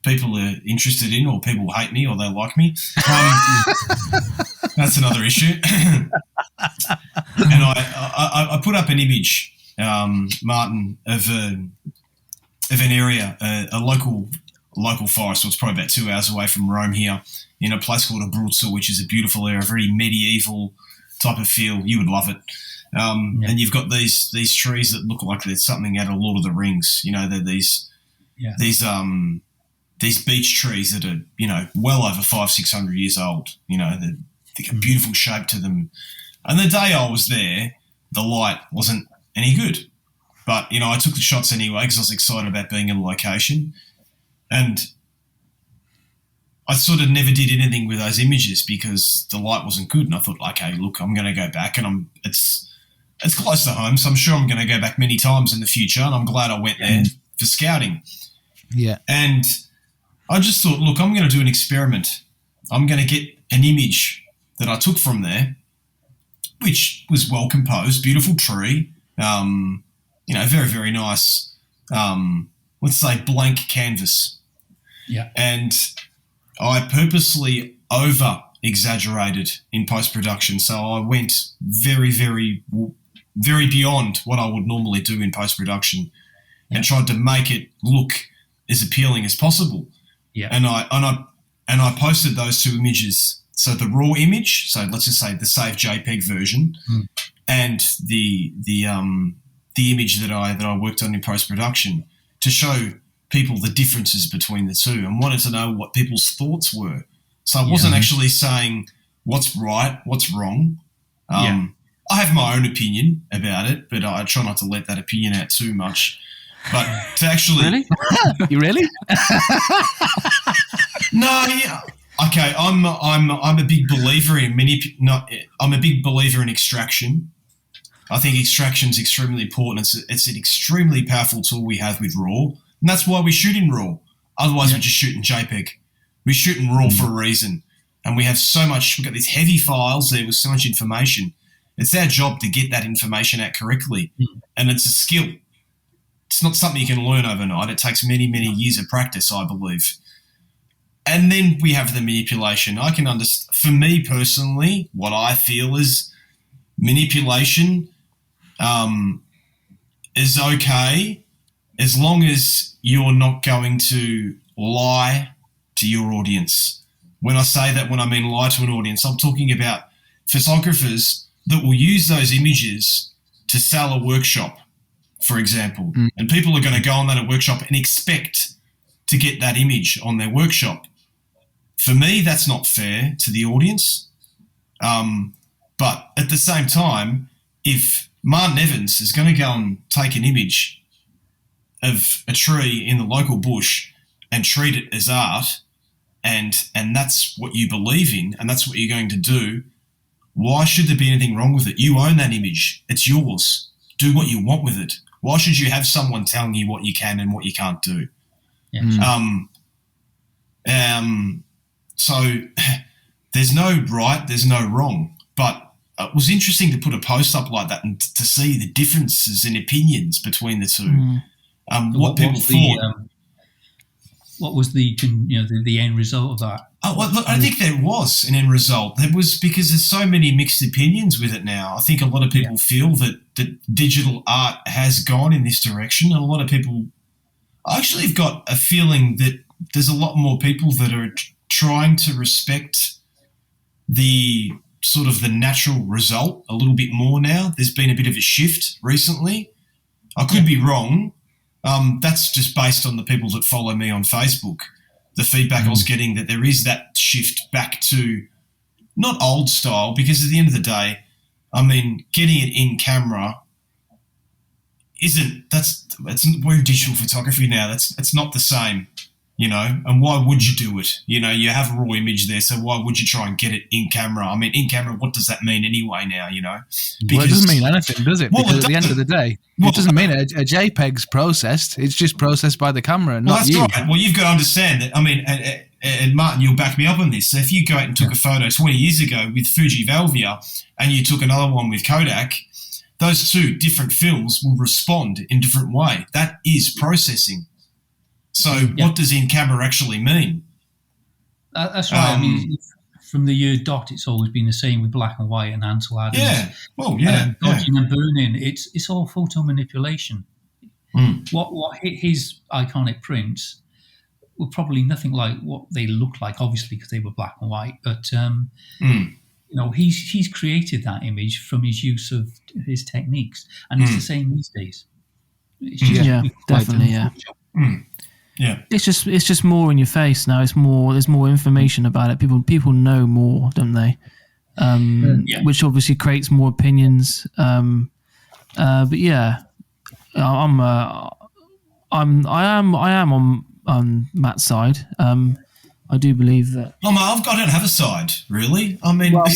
people are interested in, or people hate me, or they like me. That's another issue. And I put up an image, Martin, of an area, a local forest. So it's probably about 2 hours away from Rome here, in a place called Abruzzo, which is a beautiful area, a very medieval type of feel. You would love it. And you've got these trees that look like there's something out of Lord of the Rings. They're these beech trees that are, well over 500-600 years old. They've got a beautiful shape to them. And the day I was there, the light wasn't any good. But, I took the shots anyway because I was excited about being in the location. And I sort of never did anything with those images because the light wasn't good. And I thought, okay, look, I'm going to go back, and it's close to home, so I'm sure I'm going to go back many times in the future. And I'm glad I went there for scouting. Yeah. And I just thought, look, I'm going to do an experiment. I'm going to get an image that I took from there, which was well composed, beautiful tree, very, very nice, let's say, blank canvas. Yeah. And I purposely over-exaggerated in post-production. So I went very, very, very beyond what I would normally do in post-production and tried to make it look as appealing as possible. Yeah. And I posted those two images. So the raw image, so let's just say the saved JPEG version, and the image that I worked on in post-production to show people the differences between the two, and wanted to know what people's thoughts were. So I wasn't actually saying what's right, what's wrong. I have my own opinion about it, but I try not to let that opinion out too much. But to actually, really, you really? No, yeah. Okay, I'm a big believer in I'm a big believer in extraction. I think extraction is extremely important. It's an extremely powerful tool we have with RAW, and that's why we shoot in RAW. Otherwise, we just shoot in JPEG. We shoot in RAW for a reason, and we have so much. We've got these heavy files there with so much information. It's our job to get that information out correctly, and it's a skill. It's not something you can learn overnight. It takes many, many years of practice, I believe. And then we have the manipulation. I can understand, for me personally, what I feel is manipulation is okay as long as you're not going to lie to your audience. When I say that, when I mean lie to an audience, I'm talking about photographers that will use those images to sell a workshop, for example. And people are going to go on that workshop and expect to get that image on their workshop. For me, that's not fair to the audience. But at the same time, if Martin Evans is going to go and take an image of a tree in the local bush and treat it as art, and that's what you believe in, and that's what you're going to do, why should there be anything wrong with it? You own that image. It's yours. Do what you want with it. Why should you have someone telling you what you can and what you can't do? So there's no right, there's no wrong. But it was interesting to put a post up like that and to see the differences in opinions between the two. What people thought. What was the end result of that? Oh, well, look, I think there was an end result. There was, because there's so many mixed opinions with it now. I think a lot of people feel that digital art has gone in this direction, and a lot of people actually have got a feeling that there's a lot more people that are trying to respect the sort of the natural result a little bit more now. There's been a bit of a shift recently. I could be wrong. That's just based on the people that follow me on Facebook. The feedback I was getting, that there is that shift back to not old style, because at the end of the day, I mean, getting it in camera we're digital photography now. It's not the same, and why would you do it? You have a raw image there, so why would you try and get it in camera? I mean, in camera, what does that mean anyway now, Because, it doesn't mean anything, does it? Because at the end of the day, it doesn't mean a JPEG's processed. It's just processed by the camera, not you. That's right. Well, you've got to understand that, I mean, and Martin, you'll back me up on this. So if you go out and took a photo 20 years ago with Fuji Velvia and you took another one with Kodak, those two different films will respond in different way. That is processing. So what does in-camera actually mean? That's right. I mean, from the year dot, it's always been the same with black and white and Ansel Adams. Yeah. Well, yeah. Dodging and burning, it's all photo manipulation. What hit his iconic prints were probably nothing like what they looked like, obviously, because they were black and white. But, he's created that image from his use of his techniques. And it's the same these days. It's just definitely, Yeah, it's just more in your face now. There's more information about it. People know more, don't they? Which obviously creates more opinions. But yeah, I am on Matt's side. I do believe that. Oh, I don't have a side, really. I mean, I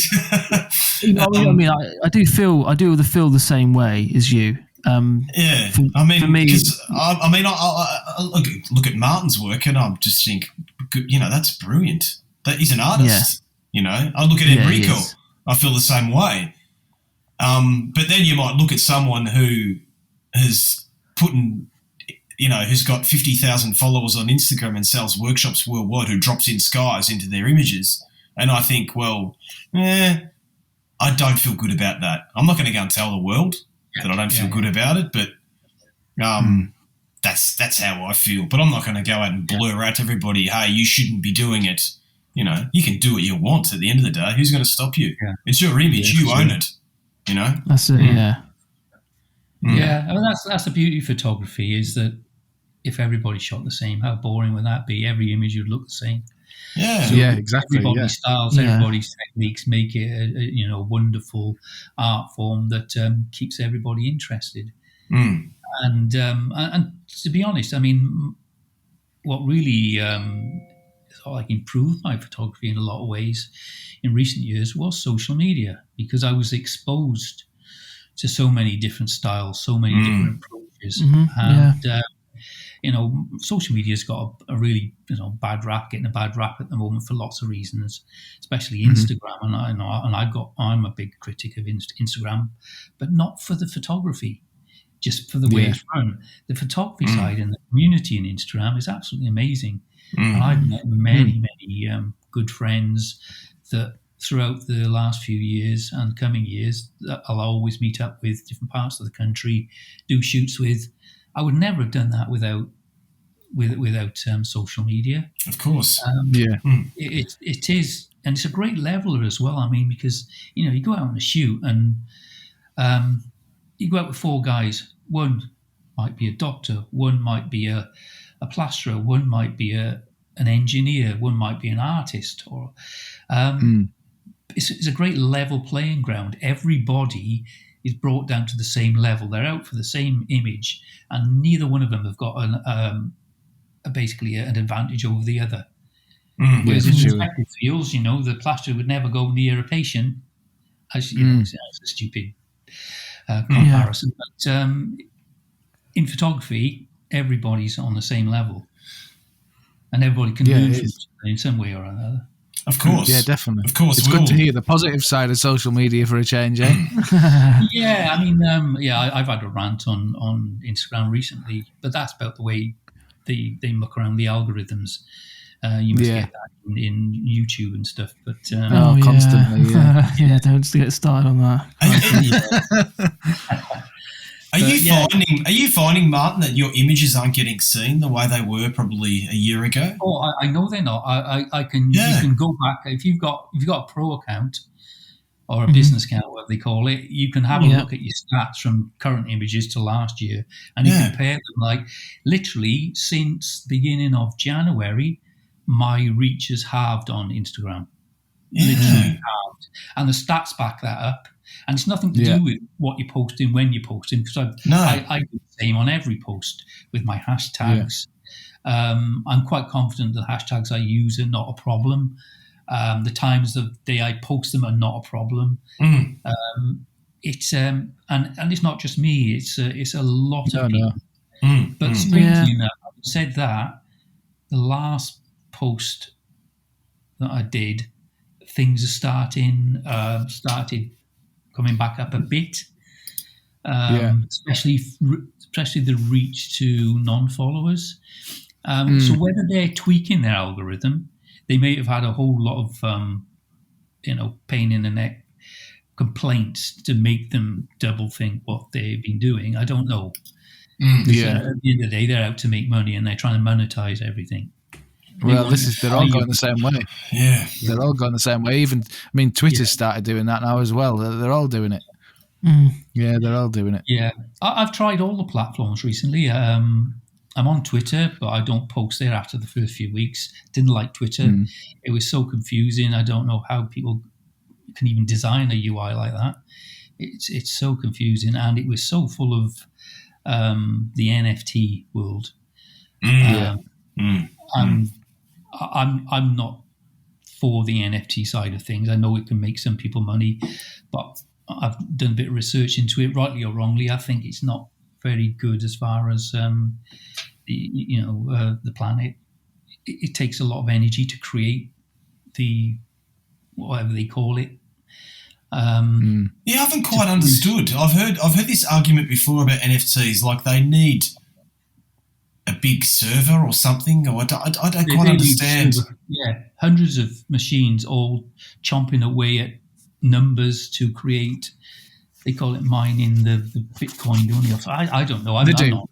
do feel the same way as you. For me, because I look at Martin's work and I just think, that's brilliant. That he's an artist. I look at Enrico, I feel the same way. But then you might look at someone who has who's got 50,000 followers on Instagram and sells workshops worldwide, who drops in skies into their images. And I think, well, I don't feel good about that. I'm not going to go and tell the world that I don't feel good about it, but that's how I feel. But I'm not going to go out and blur out to everybody, hey, you shouldn't be doing it. You know, you can do what you want at the end of the day. Who's going to stop you? Yeah. It's your image. You own it, you know? That's it, yeah. Yeah, I mean, that's the beauty of photography, is that if everybody shot the same, how boring would that be? Every image would look the same. Yeah, so exactly. Everybody's styles, everybody's techniques make it a wonderful art form that keeps everybody interested. And to be honest, I mean, what really improved my photography in a lot of ways in recent years was social media, because I was exposed to so many different styles, so many different approaches, and social media's got a really getting a bad rap at the moment for lots of reasons, especially Instagram. And I'm a big critic of Instagram, but not for the photography, just for the way it's run. The photography side and the community in Instagram is absolutely amazing. And I've met many good friends that throughout the last few years and coming years that I'll always meet up with, different parts of the country, do shoots with. I would never have done that without social media. Of course. It is, and it's a great leveler as well. I mean, because you go out on a shoot and you go out with four guys. One might be a doctor, one might be a plasterer, one might be an engineer, one might be an artist, or it's a great level playing ground. Everybody is brought down to the same level. They're out for the same image, and neither one of them have got basically an advantage over the other. Whereas in respective fields, the plasterer would never go near a patient, as it's a stupid comparison. But in photography, everybody's on the same level, and everybody can learn from each other in some way or another. Of course. Yeah, definitely. Of course. It's good to hear the positive side of social media for a change, eh? Yeah, I mean, I've had a rant on Instagram recently, but that's about the way they muck around the algorithms. You must get that in YouTube and stuff. But constantly, don't get started on that. Are you finding, Martin, that your images aren't getting seen the way they were probably a year ago? Oh, I know they're not. I can you can go back if you've got a pro account or a business account, whatever they call it. You can have a look at your stats from current images to last year, and you compare them. Like literally since the beginning of January, my reach has halved on Instagram. Literally halved, and the stats back that up. And it's nothing to do with what you're posting, when you're posting, because I do the same on every post with my hashtags. I'm quite confident the hashtags I use are not a problem. The times of day I post them are not a problem. It's and it's not just me. It's a lot of people. But strangely enough, having said that, the last post that I did, things are started coming back up a bit, especially the reach to non-followers. So whether they're tweaking their algorithm, they may have had a whole lot of pain in the neck complaints to make them double think what they've been doing. I don't know. At the end of the day, they're out to make money and they're trying to monetize everything. They're all going the same way. Yeah. They're all going the same way. Twitter's started doing that now as well. They're all doing it. Yeah, they're all doing it. Yeah. I've tried all the platforms recently. I'm on Twitter, but I don't post there after the first few weeks. Didn't like Twitter. It was so confusing. I don't know how people can even design a UI like that. It's so confusing, and it was so full of the NFT world. I'm not for the NFT side of things. I know it can make some people money, but I've done a bit of research into it, rightly or wrongly. I think it's not very good as far as the planet. It takes a lot of energy to create the whatever they call it. Yeah, I haven't quite understood. I've heard this argument before about NFTs, like they need a big server or something, or I don't quite understand. Hundreds of machines all chomping away at numbers to create. They call it mining the Bitcoin, don't you? I don't know. I'm not.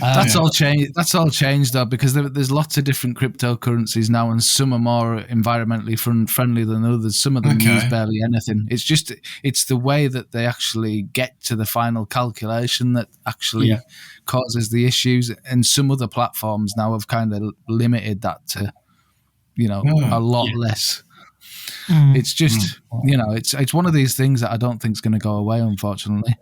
That's all changed. That's all changed though, because there's lots of different cryptocurrencies now, and some are more environmentally friendly than others. Some of them use barely anything. It's the way that they actually get to the final calculation that actually causes the issues. And some other platforms now have kind of limited that to, a lot less. It's just, it's one of these things that I don't think is going to go away, unfortunately.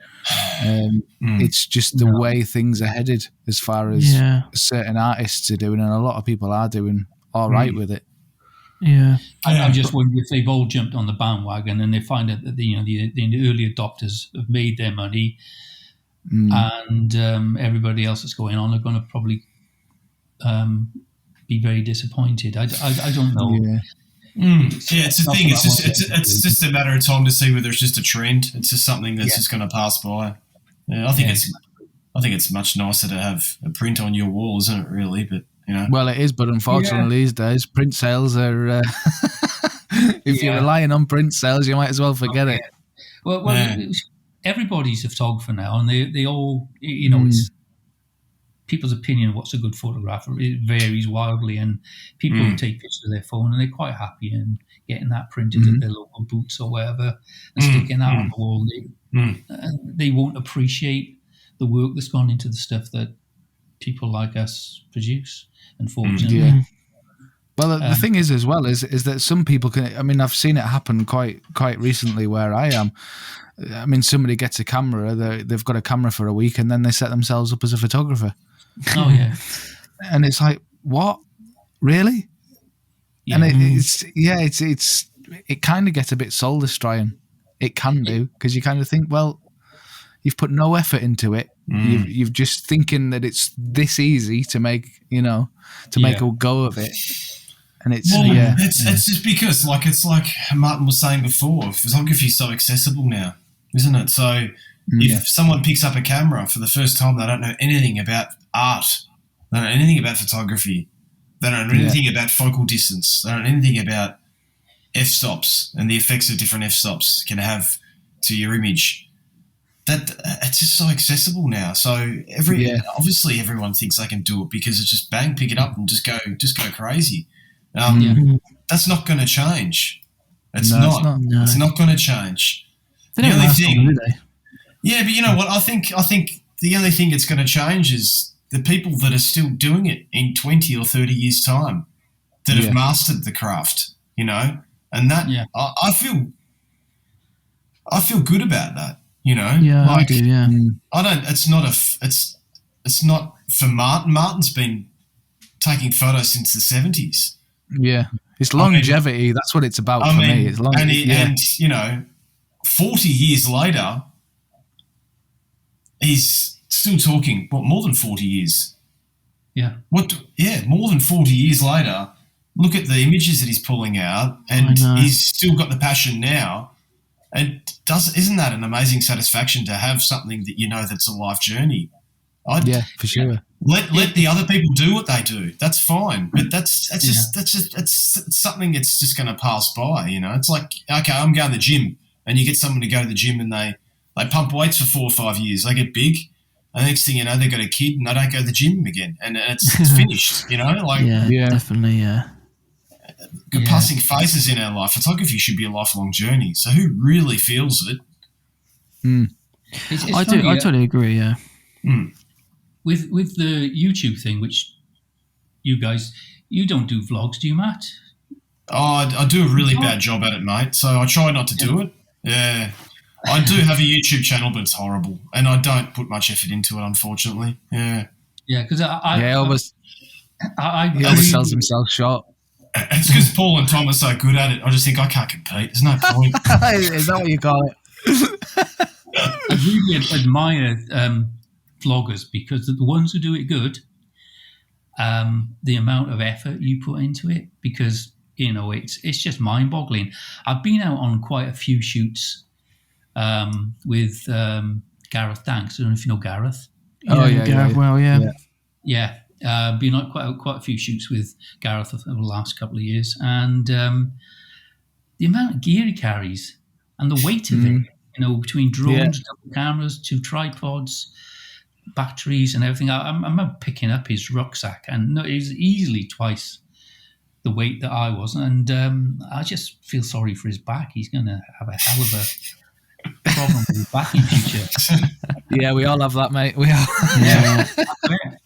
It's just the way things are headed as far as certain artists are doing, and a lot of people are doing all right with it. Yeah. I'm just wondering if they've all jumped on the bandwagon and they find out that the early adopters have made their money and everybody else that's going on are going to probably be very disappointed. I don't know. Yeah. It's the thing. It's just a matter of time to see whether it's just a trend. It's just something that's just going to pass by. Yeah, I think it's much nicer to have a print on your wall, isn't it? Really, but Well, it is, but unfortunately these days, print sales are. If you're relying on print sales, you might as well forget it. Well, everybody's a photographer now, and they all, it's. People's opinion of what's a good photograph, it varies wildly, and people take pictures of their phone and they're quite happy in getting that printed at their local booths or wherever and sticking that on the wall. They won't appreciate the work that's gone into the stuff that people like us produce, unfortunately. Well, the thing is as well is that some people can. I mean, I've seen it happen quite recently where I am. I mean, somebody gets a camera, they've got a camera for a week, and then they set themselves up as a photographer. Oh yeah, and it's like, what? Really? Yeah. And it kind of gets a bit soul destroying. It can do, because you kind of think, well, you've put no effort into it. You've just thinking that it's this easy to make, make a go of it. And it's it's just because it's like Martin was saying before, photography is so accessible now, isn't it? So if someone picks up a camera for the first time, they don't know anything about art, they don't know anything about photography, they don't know anything about focal distance, they don't know anything about f-stops and the effects of different f-stops can have to your image. That it's just so accessible now. So obviously everyone thinks they can do it because it's just bang, pick it up and just go crazy. That's not going to change. It's not going to change. The only thing, yeah, but you know what? I think the only thing that's going to change is the people that are still doing it in 20 or 30 years' time that have mastered the craft. And that I feel good about that. Yeah, I do. Yeah, I don't. It's not for Martin. Martin's been taking photos since the 70s. Yeah, it's longevity. That's what it's about for me. It's longevity. And 40 years later, he's still talking. What, more than 40 years? Yeah. More than 40 years later. Look at the images that he's pulling out, and he's still got the passion now. And isn't that an amazing satisfaction to have something that that's a life journey? For sure. Let the other people do what they do. That's fine, but that's something that's just going to pass by. It's like, okay, I'm going to the gym, and you get someone to go to the gym and they pump weights for 4 or 5 years. They get big, and the next thing you know, they've got a kid and they don't go to the gym again, and it's finished. Definitely. Passing phases in our life. Photography should be a lifelong journey. So who really feels it? I totally agree. Yeah. With the YouTube thing, which you don't do vlogs, do you, Matt? Oh, I do a really bad job at it, mate. So I try not to do it. Yeah. I do have a YouTube channel, but it's horrible. And I don't put much effort into it, unfortunately. Yeah. Yeah, because he always sells himself short. It's because Paul and Tom are so good at it. I just think I can't compete. There's no point. Is that what you call it? I really admire vloggers, because the ones who do it good, the amount of effort you put into it, because it's just mind-boggling. I've been out on quite a few shoots with Gareth Danks. I don't know if you know Gareth. Gareth. Well, yeah. Been on quite a few shoots with Gareth over the last couple of years, and the amount of gear he carries and the weight of it. Between drones, double cameras, 2 tripods, batteries, and everything. I remember picking up his rucksack, and it was easily twice the weight that I was, and I just feel sorry for his back. He's going to have a hell of a problem with his back in future. Yeah, we all have that, mate. We all. Yeah,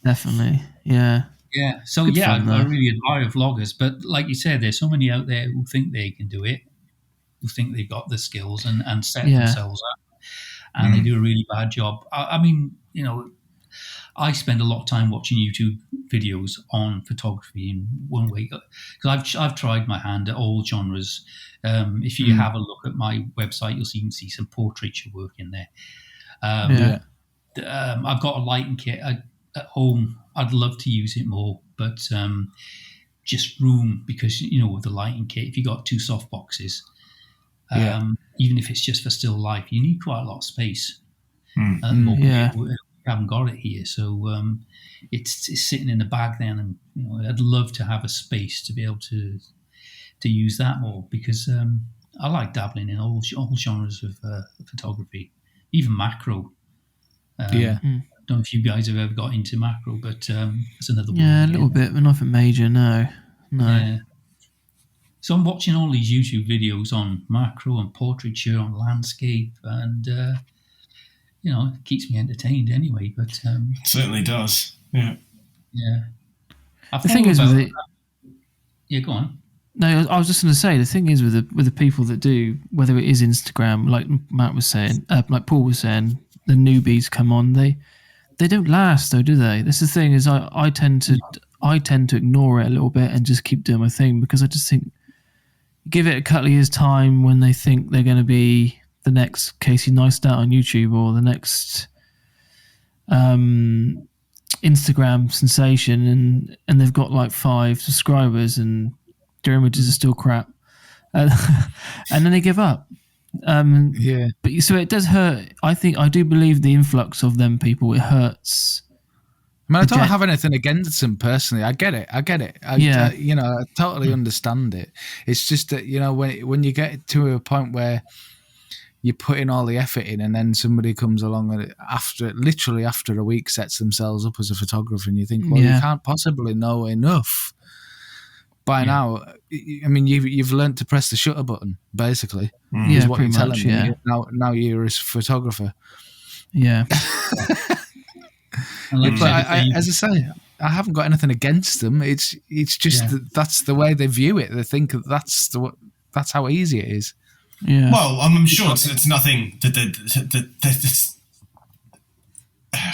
definitely. Yeah. Yeah. So I really admire vloggers, but like you said, there's so many out there who think they can do it, who think they've got the skills and set themselves up, and they do a really bad job. I mean, I spend a lot of time watching YouTube videos on photography in one way, because I've tried my hand at all genres. If you have a look at my website, you'll see some portraiture work in there. I've got a lighting kit at home. I'd love to use it more, but just room, because with the lighting kit, if you got 2 soft boxes, even if it's just for still life, you need quite a lot of space. We haven't got it here, so it's sitting in the bag then, and I'd love to have a space to be able to use that more, because I like dabbling in all genres of photography, even macro. I don't know if you guys have ever got into macro, but it's another one. Yeah, a little bit, but nothing major. No. Yeah. So I'm watching all these YouTube videos on macro and portraiture, on landscape, and it keeps me entertained anyway. But it certainly does. Yeah. Yeah. The thing is with it. Yeah, go on. No, I was just going to say, the thing is with the people that do, whether it is Instagram, like Matt was saying, like Paul was saying, the newbies come on, they don't last though, do they? That's the thing, is I tend to ignore it a little bit and just keep doing my thing, because I just think, give it a couple of years' time when they think they're going to be the next Casey Neistat on YouTube, or the next Instagram sensation, and they've got like 5 subscribers and their images are still crap, and then they give up. But so it does hurt. I do believe the influx of them people, it hurts. I mean, I don't have anything against them personally. I get it. I I totally understand it. It's just that, when you get to a point where you're putting all the effort in, and then somebody comes along and literally after a week sets themselves up as a photographer, and you think, well, you can't possibly know enough by now. I mean, you've learned to press the shutter button, basically. Is what you're telling me. Now you're a photographer. Yeah. But as I say, I haven't got anything against them. It's just that's the way they view it. They think that's how easy it is. Yeah. Well, I'm sure it's nothing that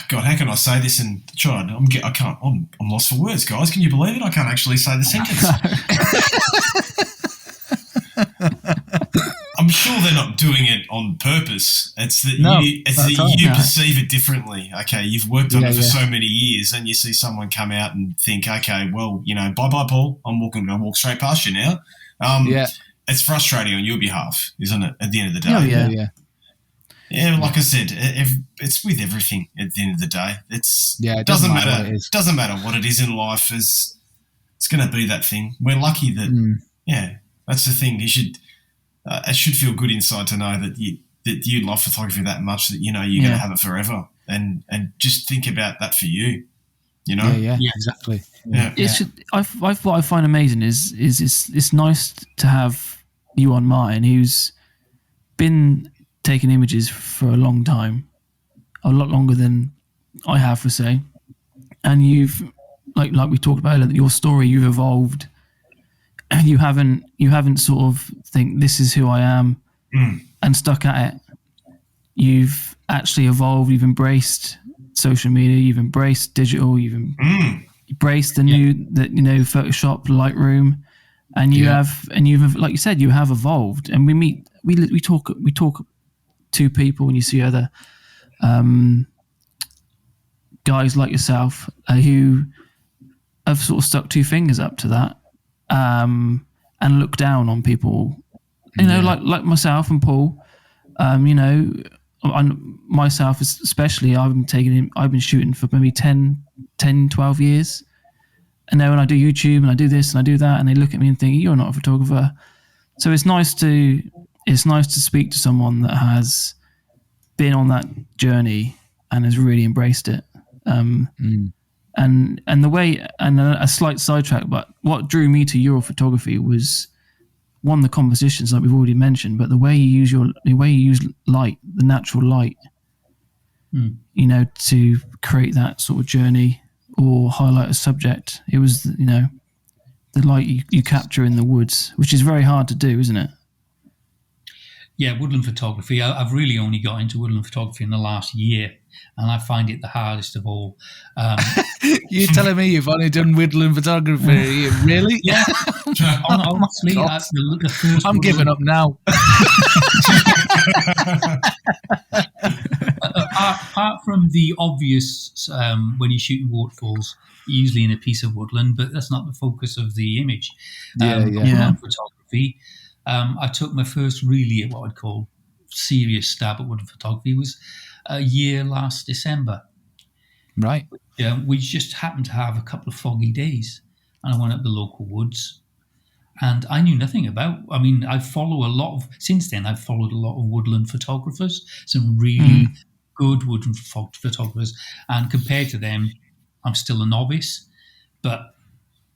God, how can I say this and try? I'm lost for words, guys. Can you believe it? I can't actually say the sentence. I'm sure they're not doing it on purpose. It's that you perceive it differently. Okay, you've worked on it for so many years, and you see someone come out and think, okay, well, bye, Paul. I'm going to walk straight past you now. It's frustrating on your behalf, isn't it? At the end of the day. Yeah, like I said, it's with everything. At the end of the day, it doesn't matter. It doesn't matter what it is in life. It's going to be that thing. We're lucky that. That's the thing. You should. It should feel good inside to know that you love photography that much that you're going to have it forever, and just think about that for you. Yeah, exactly. Yeah. What I find amazing is it's nice to have you on mine, who's been taking images for a long time, a lot longer than I have, for say, and you've like we talked about earlier, your story, you've evolved. And you haven't sort of think this is who I am and stuck at it. You've actually evolved. You've embraced social media. You've embraced digital. You've embraced the new Photoshop, Lightroom, and you've like you said, you have evolved. And we talk to people, when you see other guys like yourself who have sort of stuck 2 fingers up to that. and look down on people, you know, like myself and Paul. You know, myself especially, I've been shooting for maybe 10, 12 years. And then when I do YouTube and I do this and I do that, and they look at me and think, you're not a photographer. So it's nice to speak to someone that has been on that journey and has really embraced it. And the way, and a slight sidetrack, but what drew me to Euro photography was one, the compositions like we've already mentioned, but the way you use light, the natural light, you know, to create that sort of journey or highlight a subject. It was, you know, the light you capture in the woods, which is very hard to do, isn't it? Yeah, woodland photography. I've really only got into woodland photography in the last year, and I find it the hardest of all. You're telling me you've only done woodland photography? Really? Yeah. Honestly, the first I'm giving up now. Apart from the obvious, when you're shooting waterfalls, usually in a piece of woodland, but that's not the focus of the image. Woodland photography. I took my first really what I'd call serious stab at woodland photography was a year last December. Right. We just happened to have a couple of foggy days, and I went up the local woods, and I knew nothing about. I mean, since then I've followed a lot of woodland photographers, some really good woodland photographers, and compared to them, I'm still a novice, but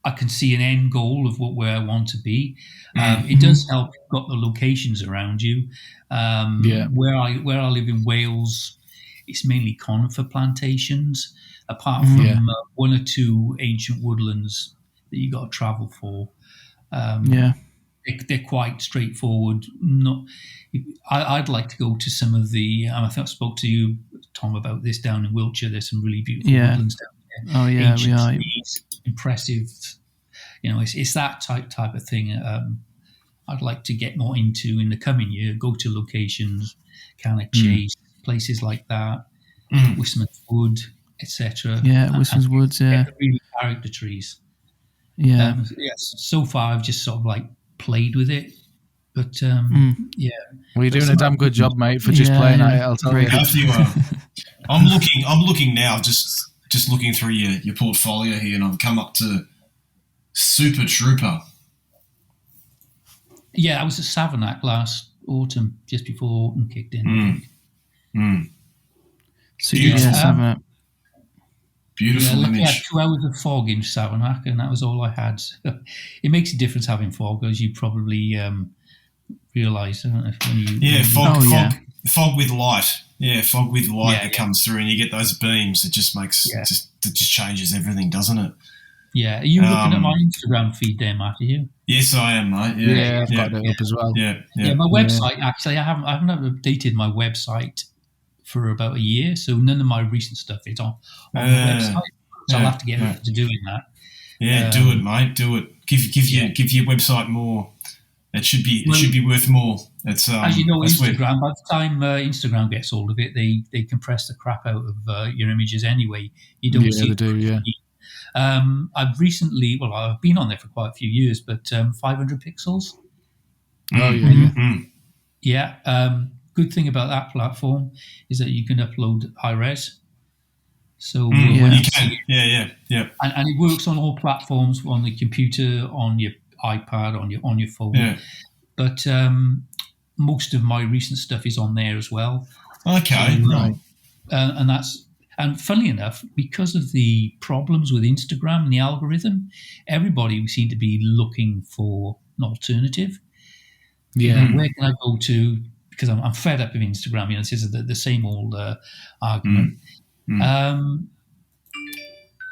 I can see an end goal of where I want to be. It does help. You've got the locations around you. Where I live in Wales, it's mainly conifer plantations. Apart from one or two ancient woodlands that you got to travel for, they're quite straightforward. I'd like to go to some of the. I think I spoke to you, Tom, about this down in Wiltshire. There's some really beautiful woodlands down there. Oh yeah, ancient we are. trees, impressive. You know, it's that type of thing. I'd like to get more into in the coming year. Go to locations, Cannock Chase, places like that, Wistman's Wood, etc. Yeah, Wistman's Woods. Yeah, really character trees. Yeah. So far I've just sort of like played with it, but yeah. Well, you're doing a damn good job, mate, for just playing at it. I'll tell you. I'm looking now, just looking through your portfolio here, and I've come up to Super Trooper. Yeah, I was at Savernake last autumn, just before autumn kicked in. So Savernake. Beautiful image. I had 2 hours of fog in Savernake, and that was all I had. It makes a difference having fog, as you probably realise, don't it? Fog with light. Yeah, fog with light that comes through, and you get those beams. It just makes it just changes everything, doesn't it? Yeah. Are you looking at my Instagram feed there, Matt? Are you? Yes, I am, mate. Yeah, I've got it up as well. Yeah. My website, actually, I haven't updated my website for about a year, so none of my recent stuff is on the website. So I'll have to get around to doing that. Yeah, do it, mate. Do it. Give your website more. It should be worth more. It's as you know, Instagram. By the time Instagram gets hold of it, they compress the crap out of your images anyway. You don't see. They do. Yeah. I've recently, I've been on there for quite a few years, but 500 pixels. Oh yeah. Yeah. Good thing about that platform is that you can upload high res. So you can. Yeah. And it works on all platforms, on the computer, on your iPad, on your phone. Yeah. But most of my recent stuff is on there as well. Okay. Right. And funnily enough, because of the problems with Instagram and the algorithm, everybody seemed to be looking for an alternative. Yeah. Where can I go to? Because I'm fed up with Instagram. You know, this is the same old argument. A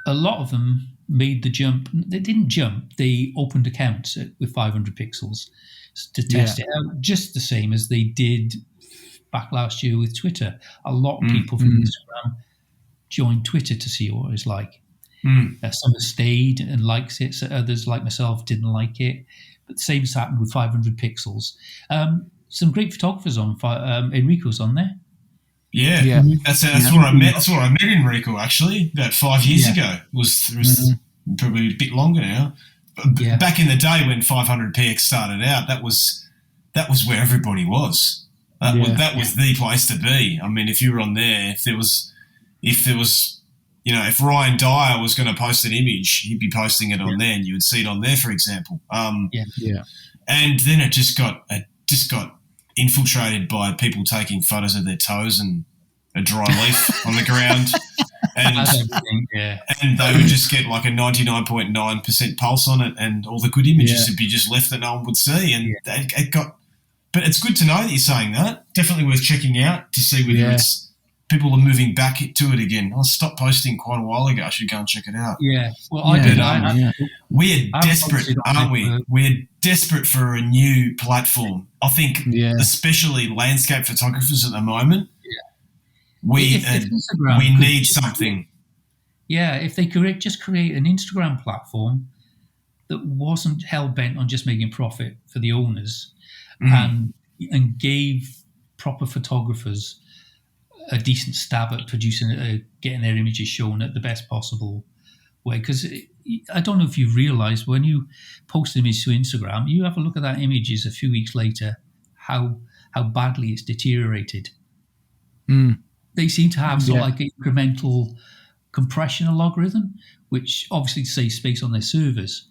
lot of them made the jump. They didn't jump. They opened accounts with 500 pixels to test it out, just the same as they did back last year with Twitter. A lot of people from Instagram joined Twitter to see what it was like. Some have stayed and likes it. So others, like myself, didn't like it. But the same has happened with 500 pixels. Some great photographers on. Enrico's on there. Yeah. That's where I met. That's where I met Enrico, actually, about 5 years ago. It was probably a bit longer now. back in the day when 500px started out, that was where everybody was. That was the place to be. I mean, if you were on there, if there was, if Ryan Dyer was going to post an image, he'd be posting it on there, and you would see it on there, for example. And then it just got infiltrated by people taking photos of their toes and a dry leaf on the ground. And they would just get like a 99.9% pulse on it, and all the good images would be just left that no one would see. And it got. But it's good to know that you're saying that. Definitely worth checking out to see whether it's people are moving back to it again. I stopped posting quite a while ago. I should go and check it out. Yeah. Well, we're desperate, aren't we? We're desperate for a new platform. I think, especially landscape photographers at the moment. We need something. Yeah, if they could just create an Instagram platform that wasn't hell-bent on just making profit for the owners and gave proper photographers a decent stab at producing, getting their images shown at the best possible way. Because I don't know if you've realised, when you post an image to Instagram, you have a look at that images a few weeks later, how badly it's deteriorated. They seem to have sort of like incremental compression algorithm, which obviously saves space on their servers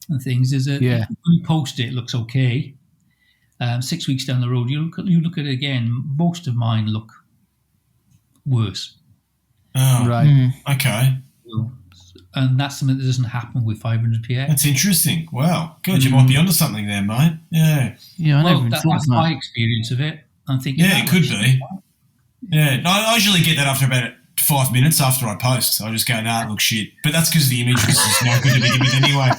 and things. When you post it, it looks okay. 6 weeks down the road, you look at it again. Most of mine look worse. Oh, right. Okay. And that's something that doesn't happen with 500px. That's interesting. Wow. Good. You might be onto something there, mate. Yeah. Yeah, that's my experience of it. I'm thinking. Yeah, it could be. Yeah. No, I usually get that after about 5 minutes after I post. I just go, it looks shit. But that's because the image was just not good to begin with anyway.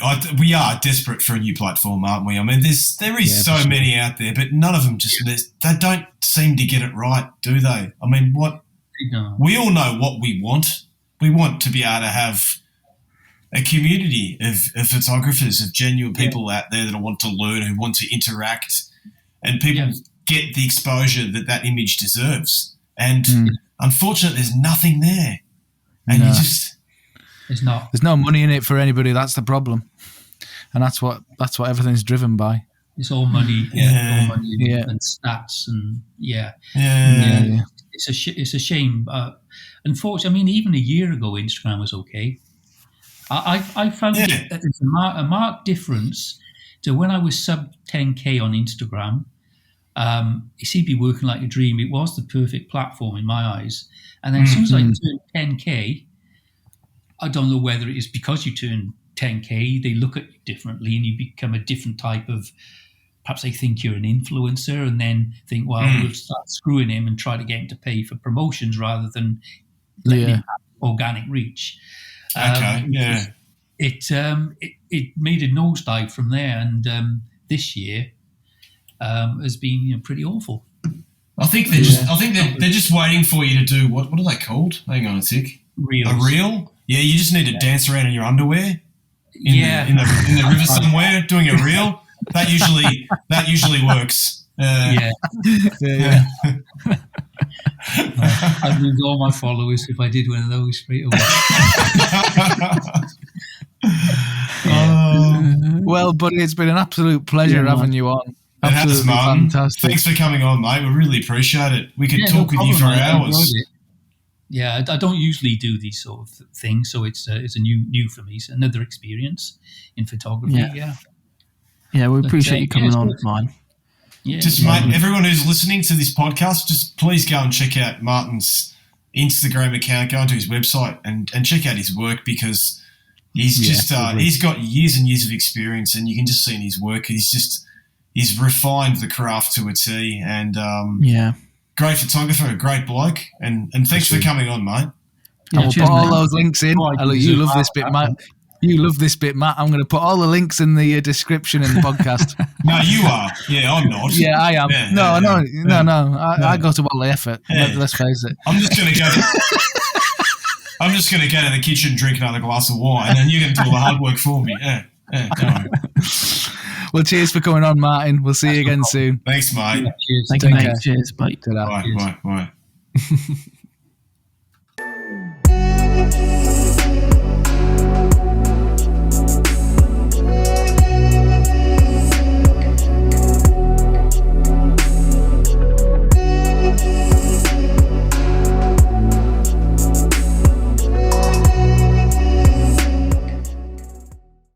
But we are desperate for a new platform, aren't we? I mean, there is so many out there, but none of them they don't seem to get it right, do they? I mean, we all know what we want. We want to be able to have a community of photographers, of genuine people out there that want to learn, who want to interact, and people get the exposure that image deserves. And unfortunately, there's nothing there. And you just... There's no money in it for anybody. That's the problem, and that's what everything's driven by. It's all money, and stats, and It's a shame. Unfortunately, I mean, even a year ago, Instagram was okay. I found it's a marked difference to when I was sub 10k on Instagram. It seemed to be working like a dream. It was the perfect platform in my eyes, and then as soon as I turned 10k. I don't know whether it is because you turn 10k, they look at you differently and you become a different type of, perhaps they think you're an influencer and then think, well, we'll start screwing him and try to get him to pay for promotions rather than letting him have organic reach. It made a nosedive from there, and this year has been pretty awful. I think they're just waiting for you to do what are they called? Hang on a tick. Reels. A reel? Yeah, you just need to dance around in your underwear in the river somewhere doing a reel. That usually works. I'd lose all my followers if I did one of those straight away. Well, buddy, it's been an absolute pleasure having you on. It has, Martin. Fantastic. Thanks for coming on, mate. We really appreciate it. We could talk with you for hours. Yeah, I don't usually do these sort of things, so it's a new for me. It's another experience in photography. Yeah, we appreciate you coming on, man. Yeah, mate, everyone who's listening to this podcast, just please go and check out Martin's Instagram account, go onto his website and check out his work, because he's he's got years and years of experience, and you can just see in his work he's refined the craft to a T, and great photographer, a great bloke, and thanks for coming on, mate. Yeah, we'll put all those links in. You love this bit, Matt. You love this bit, Matt. I'm going to put all the links in the description in the podcast. No, you are. Yeah, I'm not. Yeah, I am. Yeah, no. I go to all the effort. Yeah. Let's face it. I'm just going to go to the kitchen, drink another glass of wine, and you're going to do all the hard work for me. Yeah. Well, cheers for coming on, Martin. We'll see you again soon. Thanks, mate. Cheers. Thank you, mate. Cheers. Bye. Bye.